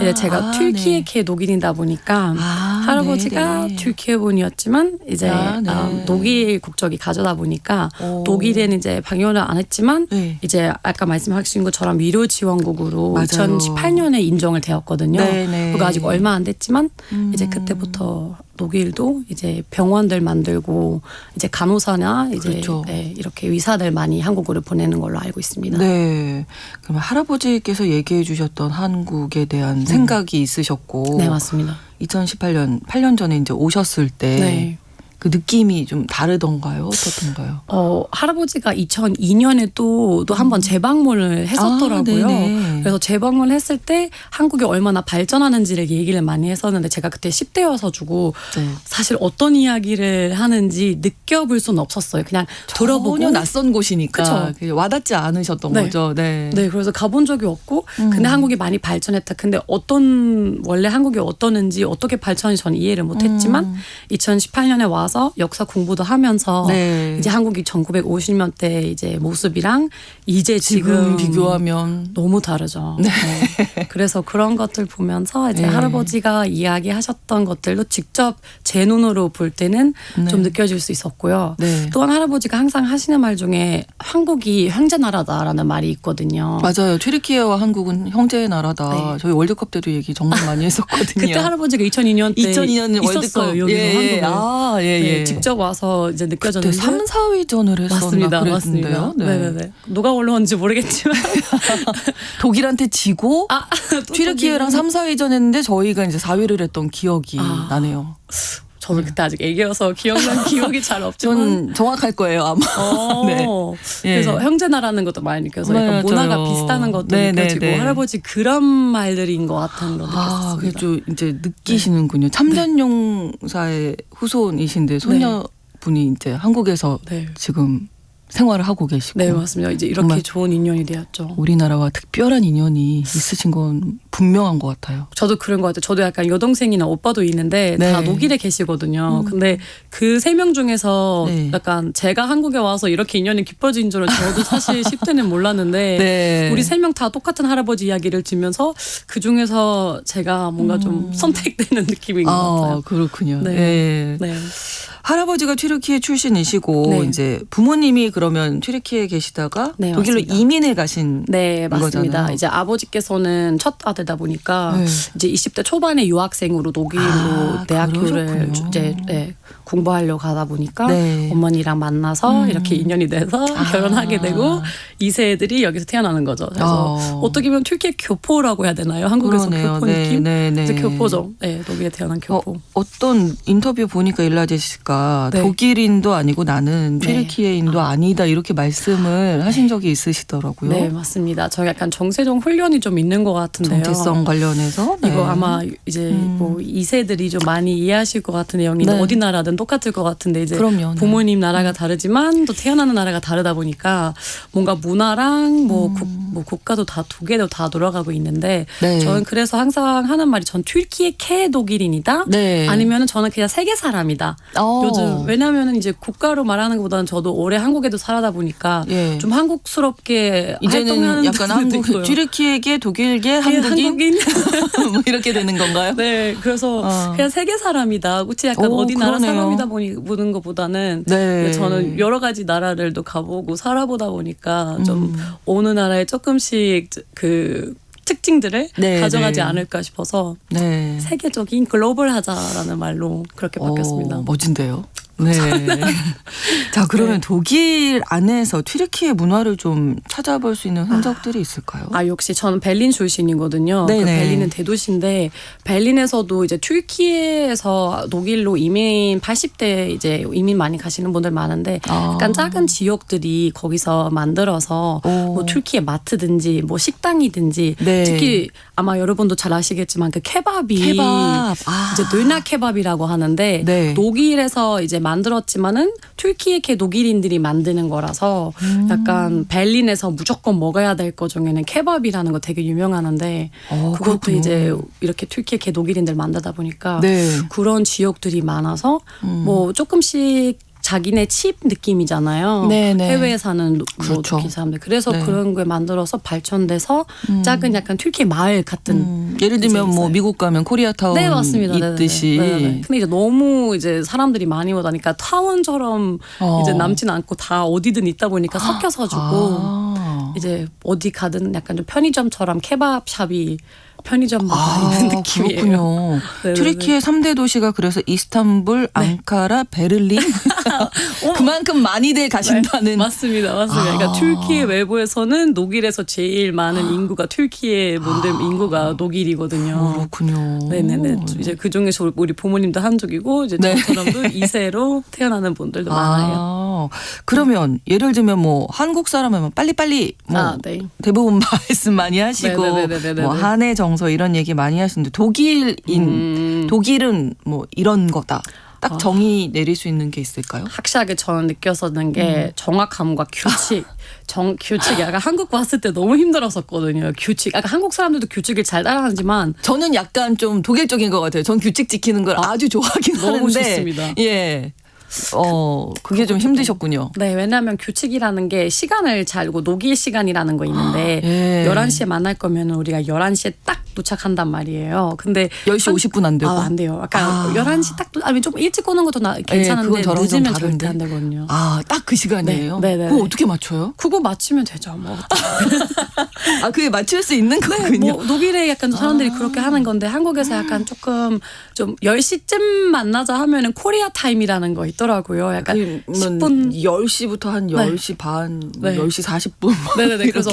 이제 제가 튀르키예계 독일이다 보니까 할아버지가 네네. 튀르키예 분이었지만 이제 네. 독일 국적이 가져다 보니까 독일에는 이제 방역을 안 했지만 네. 이제 아까 말씀하신 것처럼 의료 지원국으로 맞아요. 2018년에 인정을 되었거든요. 네네. 그거 아직 얼마 안 됐지만 이제 그때부터 독일도 이제 병원들 만들고 이제 간호사나 이제 그렇죠. 네, 이렇게 의사들 많이 한국으로 보내는 걸로 알고 있습니다. 네. 그럼 할아버지께서 얘기해 주셨던 한국에 대한 생각이 있으셨고 네, 맞습니다. 2018년 8년 전에 이제 오셨을 때 네. 그 느낌이 좀 다르던가요? 어떻던가요? 할아버지가 2002년에 또 한 번 재방문을 했었더라고요. 네네. 그래서 재방문을 했을 때 한국이 얼마나 발전하는지를 얘기를 많이 했었는데 제가 그때 10대여서 주고 네. 사실 어떤 이야기를 하는지 느껴볼 수는 없었어요. 그냥 들어보고 전혀 낯선 곳이니까 그쵸. 와닿지 않으셨던 네. 거죠. 네. 네, 그래서 가본 적이 없고, 근데 한국이 많이 발전했다. 근데 원래 한국이 어떠는지, 어떻게 발전인지 저는 이해를 못했지만, 2018년에 와서 역사 공부도 하면서, 네. 이제 한국이 1950년대 이제 모습이랑 이제 지금 비교하면 너무 다르죠. 네. 그래서 그런 것들 보면서 이제 네. 할아버지가 이야기하셨던 것들도 직접 제 눈으로 볼 때는 좀 느껴질 수 있었고요. 네. 또한 할아버지가 항상 하시는 말 중에 한국이 형제 나라다라는 말이 있거든요. 맞아요. 튀르키예와 한국은 형제의 나라다. 네. 저희 월드컵 때도 얘기 정말 많이 했었거든요. 그때 할아버지가 2002년 때 2002년 있었어요. 월드컵. 여기도 예. 한국에. 예. 네, 직접 와서 이제 그때 느껴졌는데 3, 4위전을 했었나 맞습니다. 그랬는데요. 맞습니다. 네네네. 누가 올라온지 모르겠지만 독일한테 지고 또 튀르키예랑 3, 4위전 했는데 저희가 이제 4위를 했던 기억이 나네요. 저는 그때 아직 애기여서 기억난 기억이 잘 없지만 전 정확할 거예요 아마. 네. 그래서 형제나라는 것도 많이 느껴서 약간 맞아요. 문화가 비슷하는 것도 네, 느껴지고 네, 네. 할아버지 그런 말들인 것 같은 거 느꼈습니다. 그게 좀 이제 느끼시는군요. 참전용사의 후손이신데 손녀분이 이제 한국에서 네. 지금 생활을 하고 계시고. 네, 맞습니다. 이제 이렇게 정말 좋은 인연이 되었죠. 우리나라와 특별한 인연이 있으신 건 분명한 것 같아요. 저도 그런 것 같아요. 저도 약간 여동생이나 오빠도 있는데 네. 다 독일에 계시거든요. 근데 그 3명 중에서 네. 약간 제가 한국에 와서 이렇게 인연이 깊어진 줄은 저도 사실 10대는 몰랐는데 네. 우리 3명 다 똑같은 할아버지 이야기를 들으면서 그 중에서 제가 뭔가 좀 선택되는 느낌인 것 같아요. 그렇군요. 네. 네. 네. 할아버지가 튀르키예 출신이시고 네. 이제 부모님이 그러면 튀르키예에 계시다가 네, 독일로 맞습니다. 이민을 가신 네, 맞습니다. 거잖아요. 이제 아버지께서는 첫 아들다 보니까 네. 이제 20대 초반에 유학생으로 독일로 대학교를 그러셨군요. 이제 공부하려고 가다 보니까 네. 어머니랑 만나서 이렇게 인연이 돼서 결혼하게 되고 2세 애들이 여기서 태어나는 거죠. 그래서 어떻게 보면 튀르키예 교포라고 해야 되나요? 한국에서 그러네요. 교포 네, 느낌? 네, 네. 이제 교포죠. 네, 독일에 태어난 교포. 어떤 인터뷰 보니까 일라제 씨가 네. 독일인도 아니고 나는 네. 튀르키예인도 아니다 이렇게 말씀을 하신 적이 있으시더라고요. 네, 맞습니다. 저 약간 정세종 훈련이 좀 있는 것 같은데요. 정체성 관련해서 네. 이거 아마 이제 뭐 2세들이 좀 많이 이해하실 것 같은 내용인데 네. 어디 나라든 똑같을 것 같은데 이제 그럼요. 네. 부모님 나라가 다르지만 또 태어나는 나라가 다르다 보니까 뭔가 문화랑 뭐 국가도 다 두 개도 다 돌아가고 있는데 네. 저는 그래서 항상 하는 말이 전 튀르키예 독일인이다. 네. 아니면은 저는 그냥 세계 사람이다. 요즘 왜냐면은 이제 국가로 말하는 것보다는 저도 오래 한국에도 살아다 보니까 예. 좀 한국스럽게 이제는 활동하는 약간 분들도 한국 있고요. 튀르키예계 독일계 한국인 뭐 이렇게 되는 건가요? 네, 그래서 그냥 세계 사람이다. 그치 약간 어디 나라 그러네요. 사람이다 보는 것보다는 네. 저는 여러 가지 나라를 또 가보고 살아보다 보니까 좀 어느 나라에 조금씩 그 특징들을 네, 가져가지 네. 않을까 싶어서 네. 세계적인 글로벌하자라는 말로 그렇게 바뀌었습니다. 멋진데요. 네. 자, 그러면 독일 안에서 튀르키예 문화를 좀 찾아볼 수 있는 흔적들이 있을까요? 역시 저는 베를린 출신이거든요. 그 네네. 베를린은 대도시인데 베를린에서도 이제 튀르키예에서 독일로 이민 80대 이제 이민 많이 가시는 분들 많은데 약간 작은 지역들이 거기서 만들어서 뭐 튀르키예 마트든지 뭐 식당이든지 네. 특히 아마 여러분도 잘 아시겠지만 그 케밥이 이제 느나 케밥이라고 하는데 네. 독일에서 이제 만들었지만은 튀르키예 독일인들이 만드는 거라서 약간 베를린에서 무조건 먹어야 될 거 중에는 케밥이라는 거 되게 유명하는데 그것도 그렇군요. 이제 이렇게 튀르키예 독일인들 만들다 보니까 네. 그런 지역들이 많아서 뭐 조금씩 자기네 칩 느낌이잖아요. 네네. 해외에 사는 그렇죠. 독일 사람들. 그래서 네. 그런 걸 만들어서 발전돼서 작은 약간 튀르키예 마을 같은. 예를 들면 뭐 있어요. 미국 가면 코리아타운 네, 맞습니다. 있듯이. 네네. 근데 이제 너무 이제 사람들이 많이 오다니까 타운처럼 이제 남지는 않고 다 어디든 있다 보니까 섞여서 주고 이제 어디 가든 약간 좀 편의점처럼 케밥샵이 편의점마다 있는 느낌이에요. 그렇군요. 네네네. 튀르키예 3대 도시가 그래서 이스탄불, 앙카라, 베를린 그만큼 많이들 가신다는. 맞습니다. 그러니까 튀르키예 외부에서는 독일에서 제일 많은 인구가 튀르키예 분들 인구가 독일이거든요. 그렇군요. 네네네. 이제 그 중에서 우리 부모님도 한족이고 이제 네. 저처럼도 2세로 태어나는 분들도 많아요. 그러면 예를 들면 뭐 한국 사람이면 빨리빨리 뭐 네. 대부분 말씀 많이 하시고 네네네네네네. 뭐 한해 정서 이런 얘기 많이 하시는데 독일은 뭐 이런 거다. 딱 정의 내릴 수 있는 게 있을까요? 확실하게 저는 느꼈었는 게 정확함과 규칙. 규칙이 약간 한국 왔을 때 너무 힘들었었거든요. 규칙. 약간 한국 사람들도 규칙을 잘 따라하지만 저는 약간 좀 독일적인 것 같아요. 전 규칙 지키는 걸 아주 좋아하긴 너무 하는데. 좋습니다. 예. 그게 좀 힘드셨군요. 네, 왜냐하면 규칙이라는 게 시간을 잘고 녹일 시간이라는 거 있는데 예. 11시에 만날 거면 우리가 11시에 딱 도착한단 말이에요. 근데 10시 50분 안 되고. 안 돼요. 약간 11시 딱 아니 좀 일찍 오는 것도 괜찮은데 그건 저랑 좀 늦으면 다른데. 절대 안 되거든요. 딱 그 시간이에요? 네, 네, 네. 그거 어떻게 맞춰요? 그거 맞추면 되죠. 뭐. 그게 맞출 수 있는 거군요. 뭐 독일에 약간 사람들이 그렇게 하는 건데 한국에서 약간 조금 좀 10시쯤 만나자 하면은 코리아 타임이라는 거 있더라고요. 약간 10분 10시부터 한 10시 반, 네. 10시 40분. 네네네. 그래서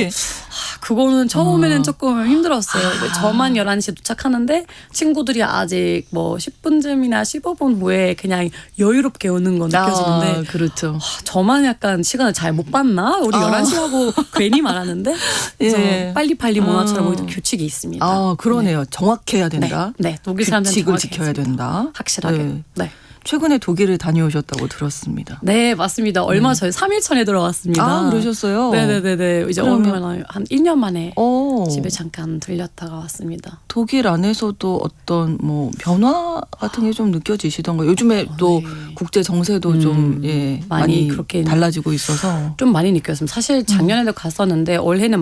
그거는 처음에는 조금 힘들었어요. 저만 11시에 도착하는데 친구들이 아직 뭐 10분쯤이나 15분 후에 그냥 여유롭게 오는 거 느껴지는데 그렇죠. 저만 약간 시간을 잘 못 봤나? 우리 11시라고 괜히 말하는데 그래서 예. 빨리빨리 문화처럼 우리도 규칙이 있습니다. 그러네요. 정확해야 된다. 네. 독일 사람들은 규칙을 정확히 지켜야 했습니다. 된다. 확실하게. 네. 네. 최근에 독일을 다녀오셨다고 들었습니다. 네, 맞습니다. 얼마 전에 3일 전에 들어갔습니다. 그러셨어요? 네네네네. 이제 얼마나 한 1년 만에 집에 잠깐 들렸다가 왔습니다. 독일 안에서도 어떤 뭐 변화 같은 게 좀 느껴지시던가요? 요즘에 또 국제 정세도 좀 많이 그렇게 달라지고 있어서 좀 많이 느꼈습니다. 사실 작년에도 갔었는데 올해는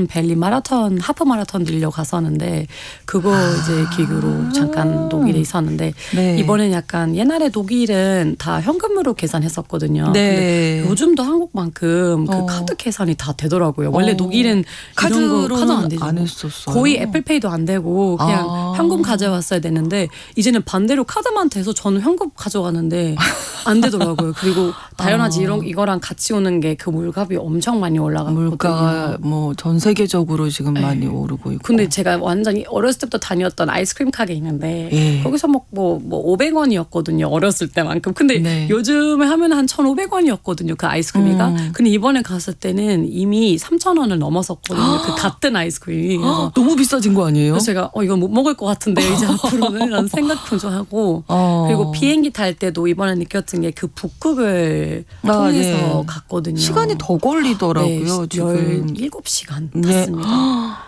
베를린 마라톤 하프 마라톤 들려 갔었는데 그거 이제 기구로 잠깐 독일에 있었는데 네. 이번엔 약간 옛날에 독일은 다 현금으로 계산했었거든요. 네. 근데 요즘도 한국만큼 그 카드 계산이 다 되더라고요. 원래 독일은 카드로 카드 안 되죠. 안 했었어요. 거의 애플페이도 안 되고 그냥 현금 가져왔어야 되는데 이제는 반대로 카드만 돼서 저는 현금 가져가는데 안 되더라고요. 그리고 당연하지 이거랑 같이 오는 게 그 물값이 엄청 많이 올라갔거든요. 물가가 뭐 전 세계적으로 지금 많이 오르고 있고. 근데 제가 완전히 어렸을 때부터 다녔던 아이스크림 가게 있는데 거기서 뭐 500원이었거든요. 어렸을 때만큼. 근데 네. 요즘에 하면 한 1,500원이었거든요. 그 아이스크림이가. 근데 이번에 갔을 때는 이미 3,000원을 넘었었거든요. 그 같은 아이스크림이. 그래서 너무 비싸진 거 아니에요? 그래서 제가 이거 못 먹을 것 같은데 이제 앞으로는 라는 생각도 좀 하고 그리고 비행기 탈 때도 이번에 느꼈던 게 그 북극을 통해서 갔거든요. 시간이 더 걸리더라고요. 네, 지금 17시간 네. 탔습니다.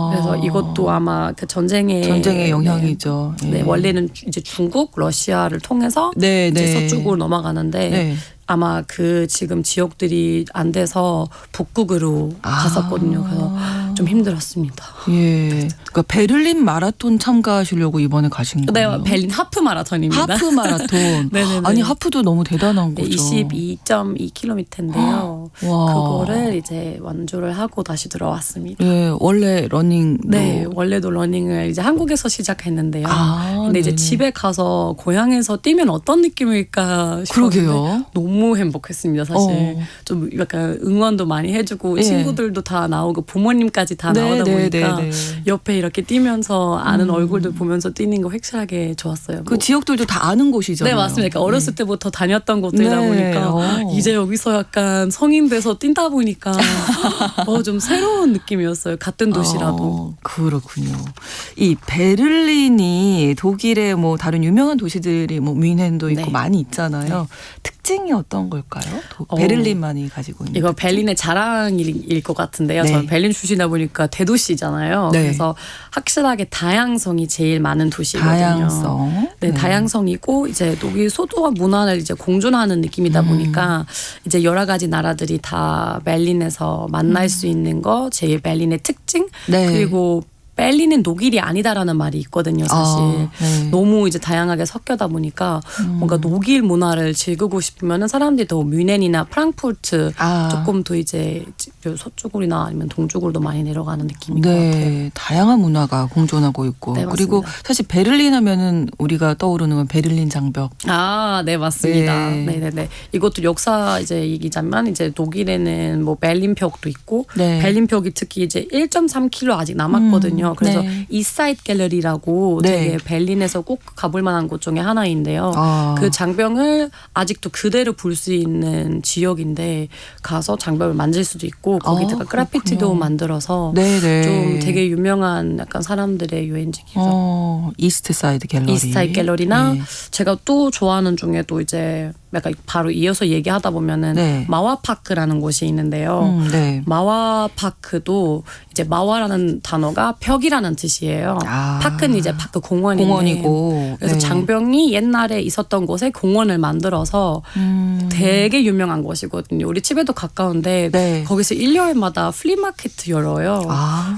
그래서 이것도 아마 그 전쟁의 영향이죠. 네, 원래는 이제 중국, 러시아를 통해서 네, 이제 네. 서쪽으로 넘어가는데 네. 아마 그 지금 지역들이 안 돼서 북극으로 갔었거든요. 그래서 좀 힘들었습니다. 예. 그러니까 베를린 마라톤 참가하시려고 이번에 가신 거예요? 네, 베를린 하프 마라톤입니다. 하프 마라톤. 네네네. 아니 하프도 너무 대단한 거죠. 22.2km인데요. 와. 그거를 이제 완주를 하고 다시 들어왔습니다. 예, 원래 러닝. 네, 원래도 러닝을 이제 한국에서 시작했는데요. 근데 이제 네네. 집에 가서 고향에서 뛰면 어떤 느낌일까 싶었는데 그러게요. 너무 행복했습니다. 사실 좀 약간 응원도 많이 해주고 예. 친구들도 다 나오고 부모님까지 다 나오다 보니까 옆에 이렇게 뛰면서 아는 얼굴들 보면서 뛰는 거 확실하게 좋았어요. 그 지역들도 다 아는 곳이잖아요. 네, 맞습니다. 그러니까 어렸을 때부터 다녔던 곳들이다 네. 보니까 이제 여기서 약간 성인 돼서 뛴다 보니까 좀 새로운 느낌이었어요. 같은 도시라도. 그렇군요. 이 베를린이 독일의 뭐 다른 유명한 도시들이 뭐 뮌헨도 있고 네. 많이 있잖아요. 특징이 어떤 걸까요? 베를린만이 가지고 있는. 이거 베를린의 자랑일 것 같은데요. 네. 저는 베를린 출신이다 보니까 대도시잖아요. 네. 그래서 확실하게 다양성이 제일 많은 도시거든요. 다양성. 네, 다양성이고 이제 독일 소도와 문화를 이제 공존하는 느낌이다 보니까 이제 여러 가지 나라들이 다 베를린에서 만날 수 있는 거, 제 베를린의 특징, 네. 그리고 베를린은 독일이 아니다라는 말이 있거든요, 사실. 네. 너무 이제 다양하게 섞여다 보니까 뭔가 독일 문화를 즐기고 싶으면은 사람들이 더 뮌헨이나 프랑크푸르트 조금 더 이제 서쪽으로나 아니면 동쪽으로도 많이 내려가는 느낌인 것 같아요. 네, 다양한 문화가 공존하고 있고. 네, 그리고 맞습니다. 사실 베를린 하면은 우리가 떠오르는 건 베를린 장벽. 네, 맞습니다. 네. 네네네. 이것도 역사 이제 얘기자면 이제 독일에는 뭐 베를린벽도 있고 네. 베를린벽이 특히 이제 1.3km 아직 남았거든요. 그래서 네. 이스사이드 갤러리라고 네. 되게 베를린에서 꼭 가볼 만한 곳 중에 하나인데요. 그 장벽을 아직도 그대로 볼 수 있는 지역인데 가서 장벽을 만질 수도 있고 거기다가 그래피티도 그렇군요. 만들어서 네네. 좀 되게 유명한 약간 사람들의 여행지기죠. 이스트 사이드 갤러리. 이스타일 갤러리나 네. 제가 또 좋아하는 중에 또 이제 약간 바로 이어서 얘기하다 보면은 네. 마와파크라는 곳이 있는데요. 네. 마와파크도 이제 마와라는 단어가 벽이라는 뜻이에요. 파크는 이제 파크 공원이고. 그래서 네. 장병이 옛날에 있었던 곳에 공원을 만들어서 되게 유명한 곳이거든요. 우리 집에도 가까운데 네. 거기서 1년마다 플리마켓 열어요.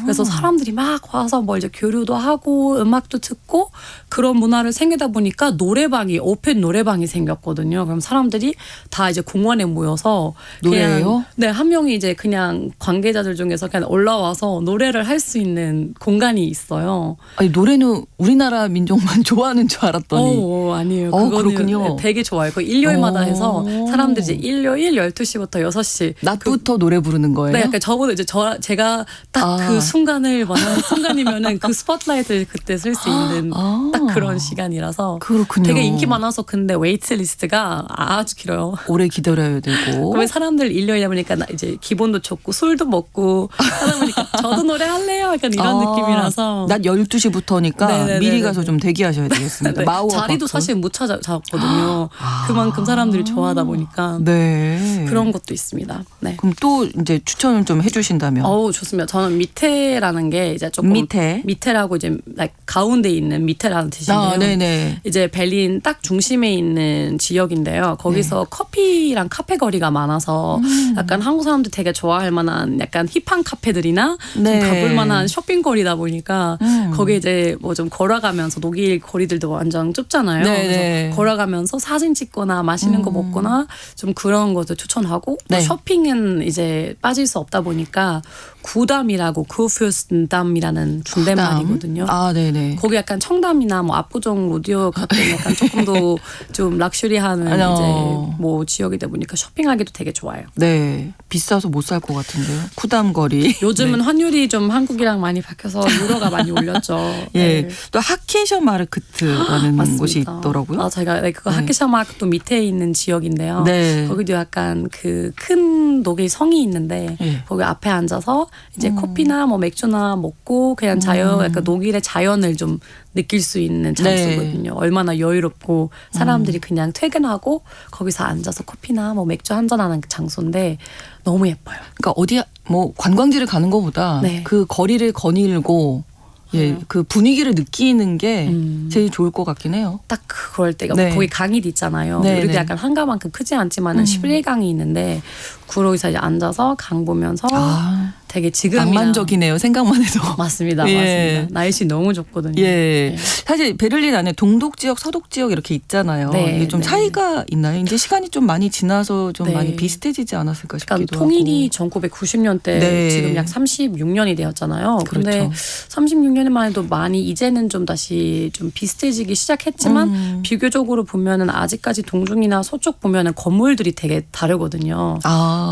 그래서 사람들이 막 와서 뭐 이제 교류도 하고 음악도 듣고 그런 문화를 생기다 보니까 노래방이 오픈 노래방이 생겼거든요. 그럼 사람들이 다 이제 공원에 모여서 노래예요? 네, 한 명이 이제 그냥 관계자들 중에서 그냥 올라와서 노래를 할 수 있는 공간이 있어요. 아니 노래는 우리나라 민족만 좋아하는 줄 알았더니. 아니에요. 그렇군요. 되게 좋아요. 그 일요일마다 해서 사람들이 이제 일요일 12시부터 6시 낮부터 노래 부르는 거예요? 네, 약간 저보다 이제 제가 딱 그 순간을 원하는 순간이면은 그 스포트라이트를 그때 쓸 수 있는 딱 그런 시간이라서 그렇군요. 되게 인기 많아서 근데 웨이트 리스트가 아주 길어요. 오래 기다려야 되고. 그러면 사람들 일요일이다 보니까 이제 기분도 좋고 술도 먹고 하다 보니까 저도 노래 할래요. 약간 이런 느낌이라서 낮 12시부터니까 네네네네. 미리 가서 좀 대기하셔야 되겠습니다. 네, 마우어 자리도 파크. 사실 못 찾았거든요. 그만큼 사람들이 좋아하다 보니까 네. 그런 것도 있습니다. 네. 그럼 또 이제 추천을 좀 해주신다면. 좋습니다. 저는 밑에라는 게 이제 조금 밑에라고 이제 가운데 있는 밑에라는 뜻인데요. 네네. 이제 베를린 딱 중심에 있는 지역인데요. 거기서 커피랑 카페 거리가 많아서 약간 한국 사람들 되게 좋아할 만한 약간 힙한 카페들이나 네. 좀 가볼 만한 쇼핑거리다 보니까 거기 이제 뭐 좀 걸어가면서 독일 거리들도 완전 좁잖아요. 네네. 그래서 걸어가면서 사진 찍거나 맛있는 거 먹거나 좀 그런 것도 추천하고 또 네. 쇼핑은 이제 빠질 수 없다 보니까 구담이라고 쿠프스담이라는 존댓말이거든요. 네네. 거기 약간 청담이나 뭐 압구정 로디오 같은 약간 조금 더 좀 럭셔리하는 이제 뭐 지역이다 보니까 쇼핑하기도 되게 좋아요. 네. 비싸서 못 살 것 같은데요. 쿠담 거리. 요즘은 환율이 좀 한국이랑 많이 바뀌어서 유로가 많이 올렸죠. 예. 네. 또 하케셔 마르크트라는 맞습니다. 곳이 있더라고요. 제가 그거 하케샤마크 또 밑에 있는 지역인데요. 네. 거기도 약간 그 큰 독일 성이 있는데 네. 거기 앞에 앉아서 이제 커피나 뭐 맥주나 먹고 그냥 약간 독일의 자연을 좀 느낄 수 있는 장소거든요. 얼마나 여유롭고 사람들이 그냥 퇴근하고 거기서 앉아서 커피나 뭐 맥주 한잔하는 장소인데 너무 예뻐요. 그러니까 어디 뭐 관광지를 가는 것보다 네. 그 거리를 거닐고 예, 그 분위기를 느끼는 게 제일 좋을 것 같긴 해요. 딱 그럴 때가 네. 거기 강이 있잖아요. 네, 우리도 네. 약간 한강만큼 크지 않지만은 11강이 있는데 구로에서 이제 앉아서 강 보면서 되게 지금이나 낭만적이네요. 생각만 해도. 맞습니다. 예. 맞습니다. 날씨 너무 좋거든요. 예. 사실 베를린 안에 동독 지역, 서독 지역 이렇게 있잖아요. 네, 이게 좀 네. 차이가 있나요? 이제 시간이 좀 많이 지나서 좀 네. 많이 비슷해지지 않았을까 싶기도 그러니까 하고. 통일이 1990년대 네. 지금 약 36년이 되었잖아요. 그런데 그렇죠. 36년만 해도 많이 이제는 좀 다시 좀 비슷해지기 시작했지만 비교적으로 보면은 아직까지 동중이나 서쪽 보면은 건물들이 되게 다르거든요.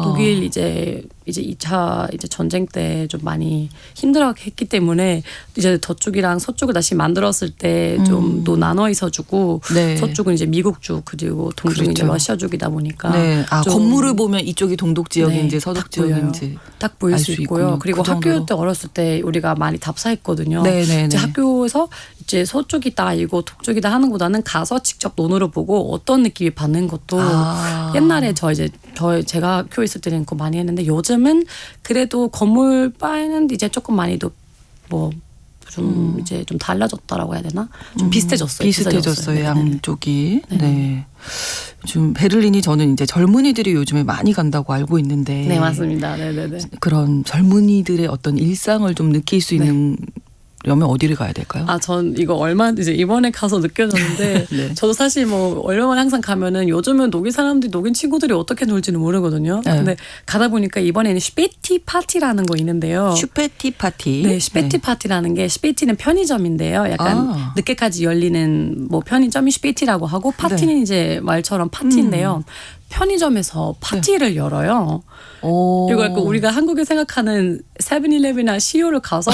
독일 이제 2차 이제 전쟁 때 좀 많이 힘들어했기 때문에 이제 저쪽이랑 서쪽을 다시 만들었을 때 좀 또 나눠 있어주고 네. 서쪽은 이제 미국쪽 그리고 동쪽은 이제 그렇죠. 러시아쪽이다 보니까 네. 좀 건물을 보면 이쪽이 동독 지역인지 네, 서독 딱 보여요. 지역인지 딱 보일 알 수 수 있고요. 있군요. 그리고 그 정도로. 학교 때 어렸을 때 우리가 많이 답사했거든요. 네네네. 이제 학교에서 이제 서쪽이다 이거 동쪽이다 하는 것보다는 가서 직접 눈으로 보고 어떤 느낌이 받는 것도 옛날에 제가 학교 있을 때는 그거 많이 했는데 요즘은 그래도 건물 바에는 이제 조금 많이 뭐 좀 이제 좀 달라졌다라고 해야 되나? 좀 비슷해졌어요. 비슷해졌어요. 네네네. 양쪽이. 네네. 네. 좀 베를린이 저는 이제 젊은이들이 요즘에 많이 간다고 알고 있는데. 네 맞습니다. 네네네. 그런 젊은이들의 어떤 일상을 좀 느낄 수 있는 려면 어디를 가야 될까요? 전 이거 이제 이번에 가서 느껴졌는데 네. 저도 사실 뭐 얼마만 항상 가면은 요즘은 독일 사람들이 독일 친구들이 어떻게 놀지는 모르거든요. 네. 근데 가다 보니까 이번에는 슈페티 파티라는 거 있는데요. 슈페티 파티. 네, 슈페티 파티라는 게 슈페티는 편의점인데요. 약간 늦게까지 열리는 뭐 편의점이 슈페티라고 하고 파티는 이제 말처럼 파티인데요. 편의점에서 파티를 열어요. 이거 약간 우리가 한국에 생각하는 세븐일레븐이나 CU를 가서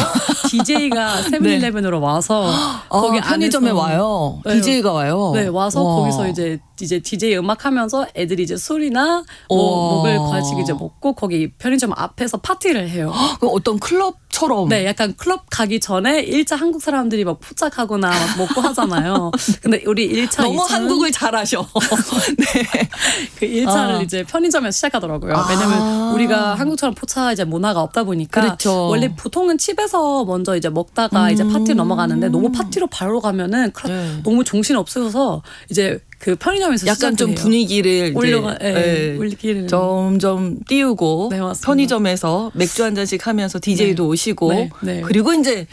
DJ가 세븐일레븐으로 와서 거기 편의점에 안에서 와요. 네. DJ가 와요. 네, 와서 와. 거기서 이제 DJ 음악하면서 애들이 이제 술이나 뭐 먹을 과식 이제 먹고 거기 편의점 앞에서 파티를 해요. 그 어떤 클럽처럼. 네, 약간 클럽 가기 전에 1차 한국 사람들이 막 포착하거나 막 먹고 하잖아요. 근데 우리 1차, 너무 2차는 한국을 잘하셔. 네. 그 1차를 이제 편의점에서 시작하더라고요. 왜냐면 우리가 한국처럼 포차 이제 문화가 없다 보니까 그렇죠. 원래 보통은 집에서 먼저 이제 먹다가 이제 파티로 넘어가는데 너무 파티로 바로 가면은 네. 너무 정신 없어서 이제 그 편의점에서 약간 좀 시작을 해요. 분위기를 올려가 이제 올리기를 점점 띄우고 네, 맞습니다. 편의점에서 맥주 한 잔씩 하면서 DJ도 오시고 네, 네. 그리고 이제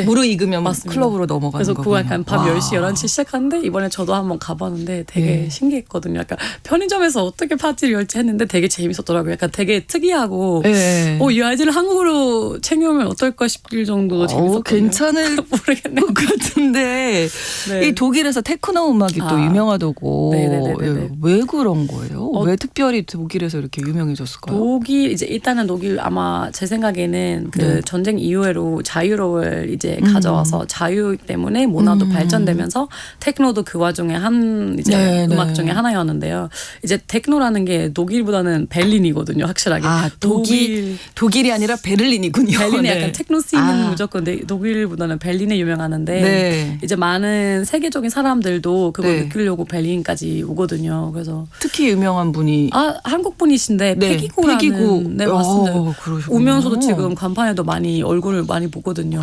무르익으면 맞습니다. 클럽으로 넘어가는 그래서 거군요. 그거 약간 밤 10시, 11시 시작하는데 이번에 저도 한번 가봤는데 되게 신기했거든요. 약간 편의점에서 어떻게 파티를 열지 했는데 되게 재밌었더라고요. 약간 되게 특이하고 네. 이 아이들을 한국으로 챙겨오면 어떨까 싶을 정도로 재밌었거든요. 괜찮을 모르겠네요. 것 같은데 네. 이 독일에서 테크노 음악이 또 유명하다고 네네네네. 왜 그런 거예요? 왜 특별히 독일에서 이렇게 유명해졌을까요? 독일 이제 일단은 독일 아마 제 생각에는 그 네. 전쟁 이후로 자유를 이제 가져와서 자유 때문에 문화도 발전되면서 테크노도 그 와중에 한 이제 네, 음악 네. 중에 하나였는데요. 이제 테크노라는 게 독일보다는 베를린이거든요, 확실하게. 독일이 아니라 베를린이군요. 베를린에 네. 약간 테크노 씬은 무조건 독일보다는 베를린에 유명하는데 네. 이제 많은 세계적인 사람들도 그걸 네. 느끼려고 베를린까지 오거든요. 그래서 특히 유명한 분이 한국 분이신데 네, 패기구라는 패기구. 네 맞습니다. 그러시구나. 오면서도 지금 간판에도 많이 얼굴을 많이 보거든요.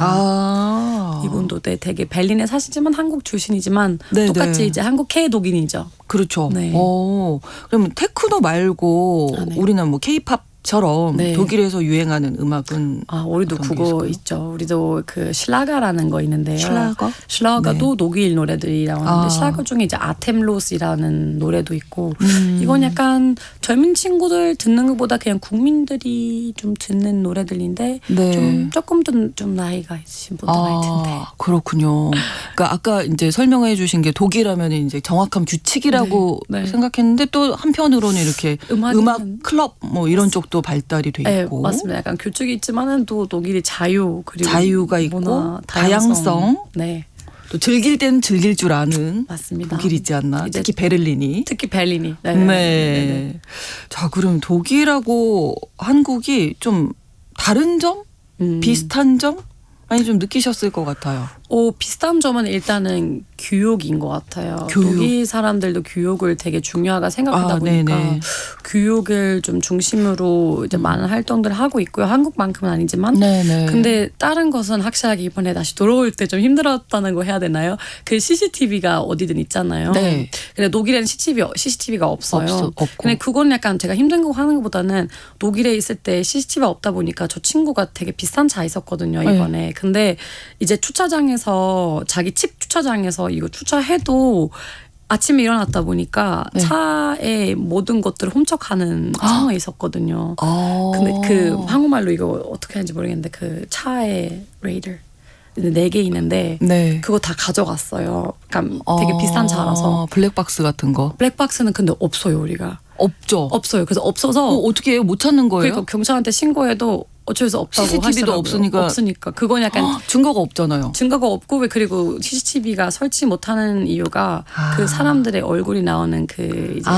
이분도 되게 베를린에 사시지만 한국 출신이지만 네, 똑같이 네. 이제 한국계 독일이죠. 그렇죠. 네. 그러면 테크노 말고 네. 우리는 뭐 K-팝처럼 네. 독일에서 유행하는 음악은 우리도 어떤 게 그거 있을까요? 있죠. 우리도 그 шл라가라는 거 있는데요. шл라거? шл라가도 독일 노래들이 나오는데 шл라거 중에 이제 아템로스라는 노래도 있고 이건 약간 젊은 친구들 듣는 것보다 그냥 국민들이 좀 듣는 노래들인데 네. 조금 좀 나이가 있으신 분들 많이 텐데. 그렇군요. 그러니까 아까 이제 설명해 주신 게 독일하면 이제 정확한 규칙이라고 네, 네. 생각했는데 또 한편으로는 이렇게 음악 클럽 뭐 이런 쪽도 발달이 돼 네, 있고 맞습니다. 약간 규칙이 있지만은 또 독일이 그리고 자유가 있고 문화, 다양성. 네, 또 즐길 땐 즐길 줄 아는 맞습니다. 독일이 있지 않나. 이제 특히 베를린이. 특히 베를린이. 네. 자, 그럼 독일하고 한국이 좀 다른 점? 비슷한 점? 많이 좀 느끼셨을 것 같아요. 비슷한 점은 일단은 교육인 것 같아요. 교육. 독일 사람들도 교육을 되게 중요하게 생각하다 보니까 네네. 교육을 좀 중심으로 이제 많은 활동들을 하고 있고요. 한국만큼은 아니지만. 네네. 근데 다른 것은 확실하게 이번에 다시 돌아올 때 좀 힘들었다는 거 해야 되나요? 그 CCTV가 어디든 있잖아요. 네. 근데 독일에는 CCTV가 없어요. 없고. 근데 그건 약간 제가 힘든 거 하는 것보다는 독일에 있을 때 CCTV가 없다 보니까 저 친구가 되게 비싼 차 있었거든요, 이번에. 네. 근데 이제 주차장에서 자기 집 주차장에서 이거 주차해도 아침에 일어났다 보니까 네. 차에 모든 것들을 훔쳐가는 상황이 있었거든요. 근데 그 한국말로 이거 어떻게 하는지 모르겠는데 그 차에 레이더 4개 있는데 네. 그거 다 가져갔어요. 그러니까 되게 비싼 차라서. 블랙박스 같은 거 블랙박스는 근데 없어요, 우리가. 없죠. 없어요. 그래서 없어서 어떻게 해요? 못 찾는 거예요? 그러니까 경찰한테 신고해도 어쩔 수 없다고 CCTV도 하시더라고요. 없으니까. 그건 약간 증거가 없잖아요. 증거가 없고 그리고 CCTV가 설치 못하는 이유가 그 사람들의 얼굴이 나오는 그 이제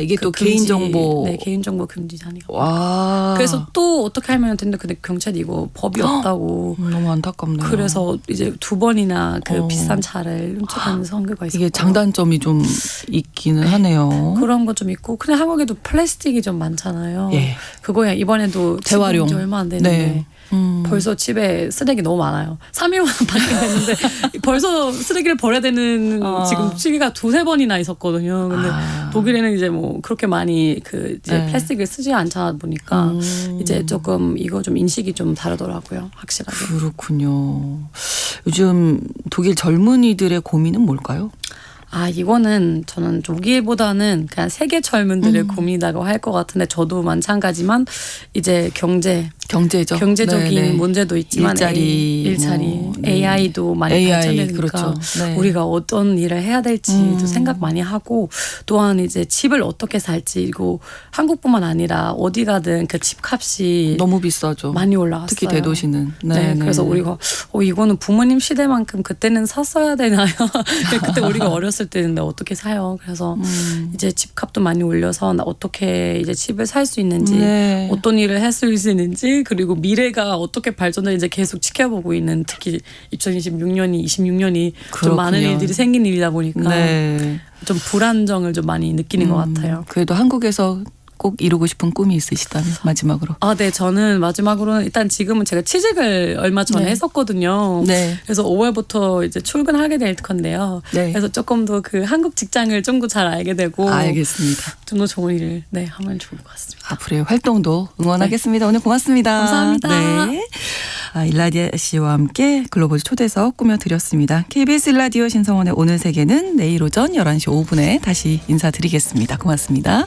이게 그 또 금지, 개인정보. 네, 개인정보 금지자니까. 와. 그래서 또 어떻게 하면 되는데 근데 경찰이 이거 법이 없다고. 너무 안타깝네요. 그래서 이제 2번이나 그 어. 비싼 차를 훔쳐가는 선고가 있었고 이게 장단점이 좀 있기는 하네요. 그런 거 좀 있고 근데 한국에도 플라스틱이 좀 많잖아요. 예. 그거야 이번에도 재활용. 지금 얼마 안 되는데 네. 벌써 집에 쓰레기 너무 많아요. 3일만 밖에 됐는데 벌써 쓰레기를 버려야 되는 지금 시기가 2-3번이나 있었거든요. 근데 독일에는 이제 뭐 그렇게 많이 그 이제 네. 플라스틱을 쓰지 않다 보니까 이제 조금 이거 좀 인식이 좀 다르더라고요. 확실하게. 그렇군요. 요즘 독일 젊은이들의 고민은 뭘까요? 이거는 저는 독일보다는 그냥 세계 젊은들의 고민이라고 할 것 같은데 저도 마찬가지만 이제 경제죠. 경제적인 네네. 문제도 있지만 일자리 뭐, 네. AI도 많이 AI, 발전되니까 그렇죠. 네. 우리가 어떤 일을 해야 될지도 생각 많이 하고 또한 이제 집을 어떻게 살지 이거 한국뿐만 아니라 어디 가든 그 집값이 너무 비싸죠. 많이 올라갔어요. 특히 대도시는. 네, 그래서 우리가 이거는 부모님 시대만큼 그때는 샀어야 되나요? 그때 우리가 어렸을 때인데 어떻게 사요? 그래서 이제 집값도 많이 올려서 어떻게 이제 집을 살 수 있는지 네. 어떤 일을 했을 수 있는지 그리고 미래가 어떻게 발전될지 계속 지켜보고 있는 특히 2026년이 좀 그렇군요. 많은 일들이 생긴 일이다 보니까 네. 좀 불안정을 좀 많이 느끼는 것 같아요. 그래도 한국에서 꼭 이루고 싶은 꿈이 있으시다면 마지막으로. 네, 저는 마지막으로는 일단 지금은 제가 취직을 얼마 전에 네. 했었거든요. 네. 그래서 5월부터 이제 출근하게 될 건데요. 네. 그래서 조금 더 그 한국 직장을 좀 더 잘 알게 되고 알겠습니다. 좀 더 좋은 일을 하면 좋을 것 같습니다. 앞으로의 활동도 응원하겠습니다. 오늘 고맙습니다. 감사합니다. 네. 일라디아 씨와 함께 글로벌 초대석 꾸며드렸습니다. KBS 일라디오 신성원의 오늘 세계는 내일 오전 11시 5분에 다시 인사드리겠습니다. 고맙습니다.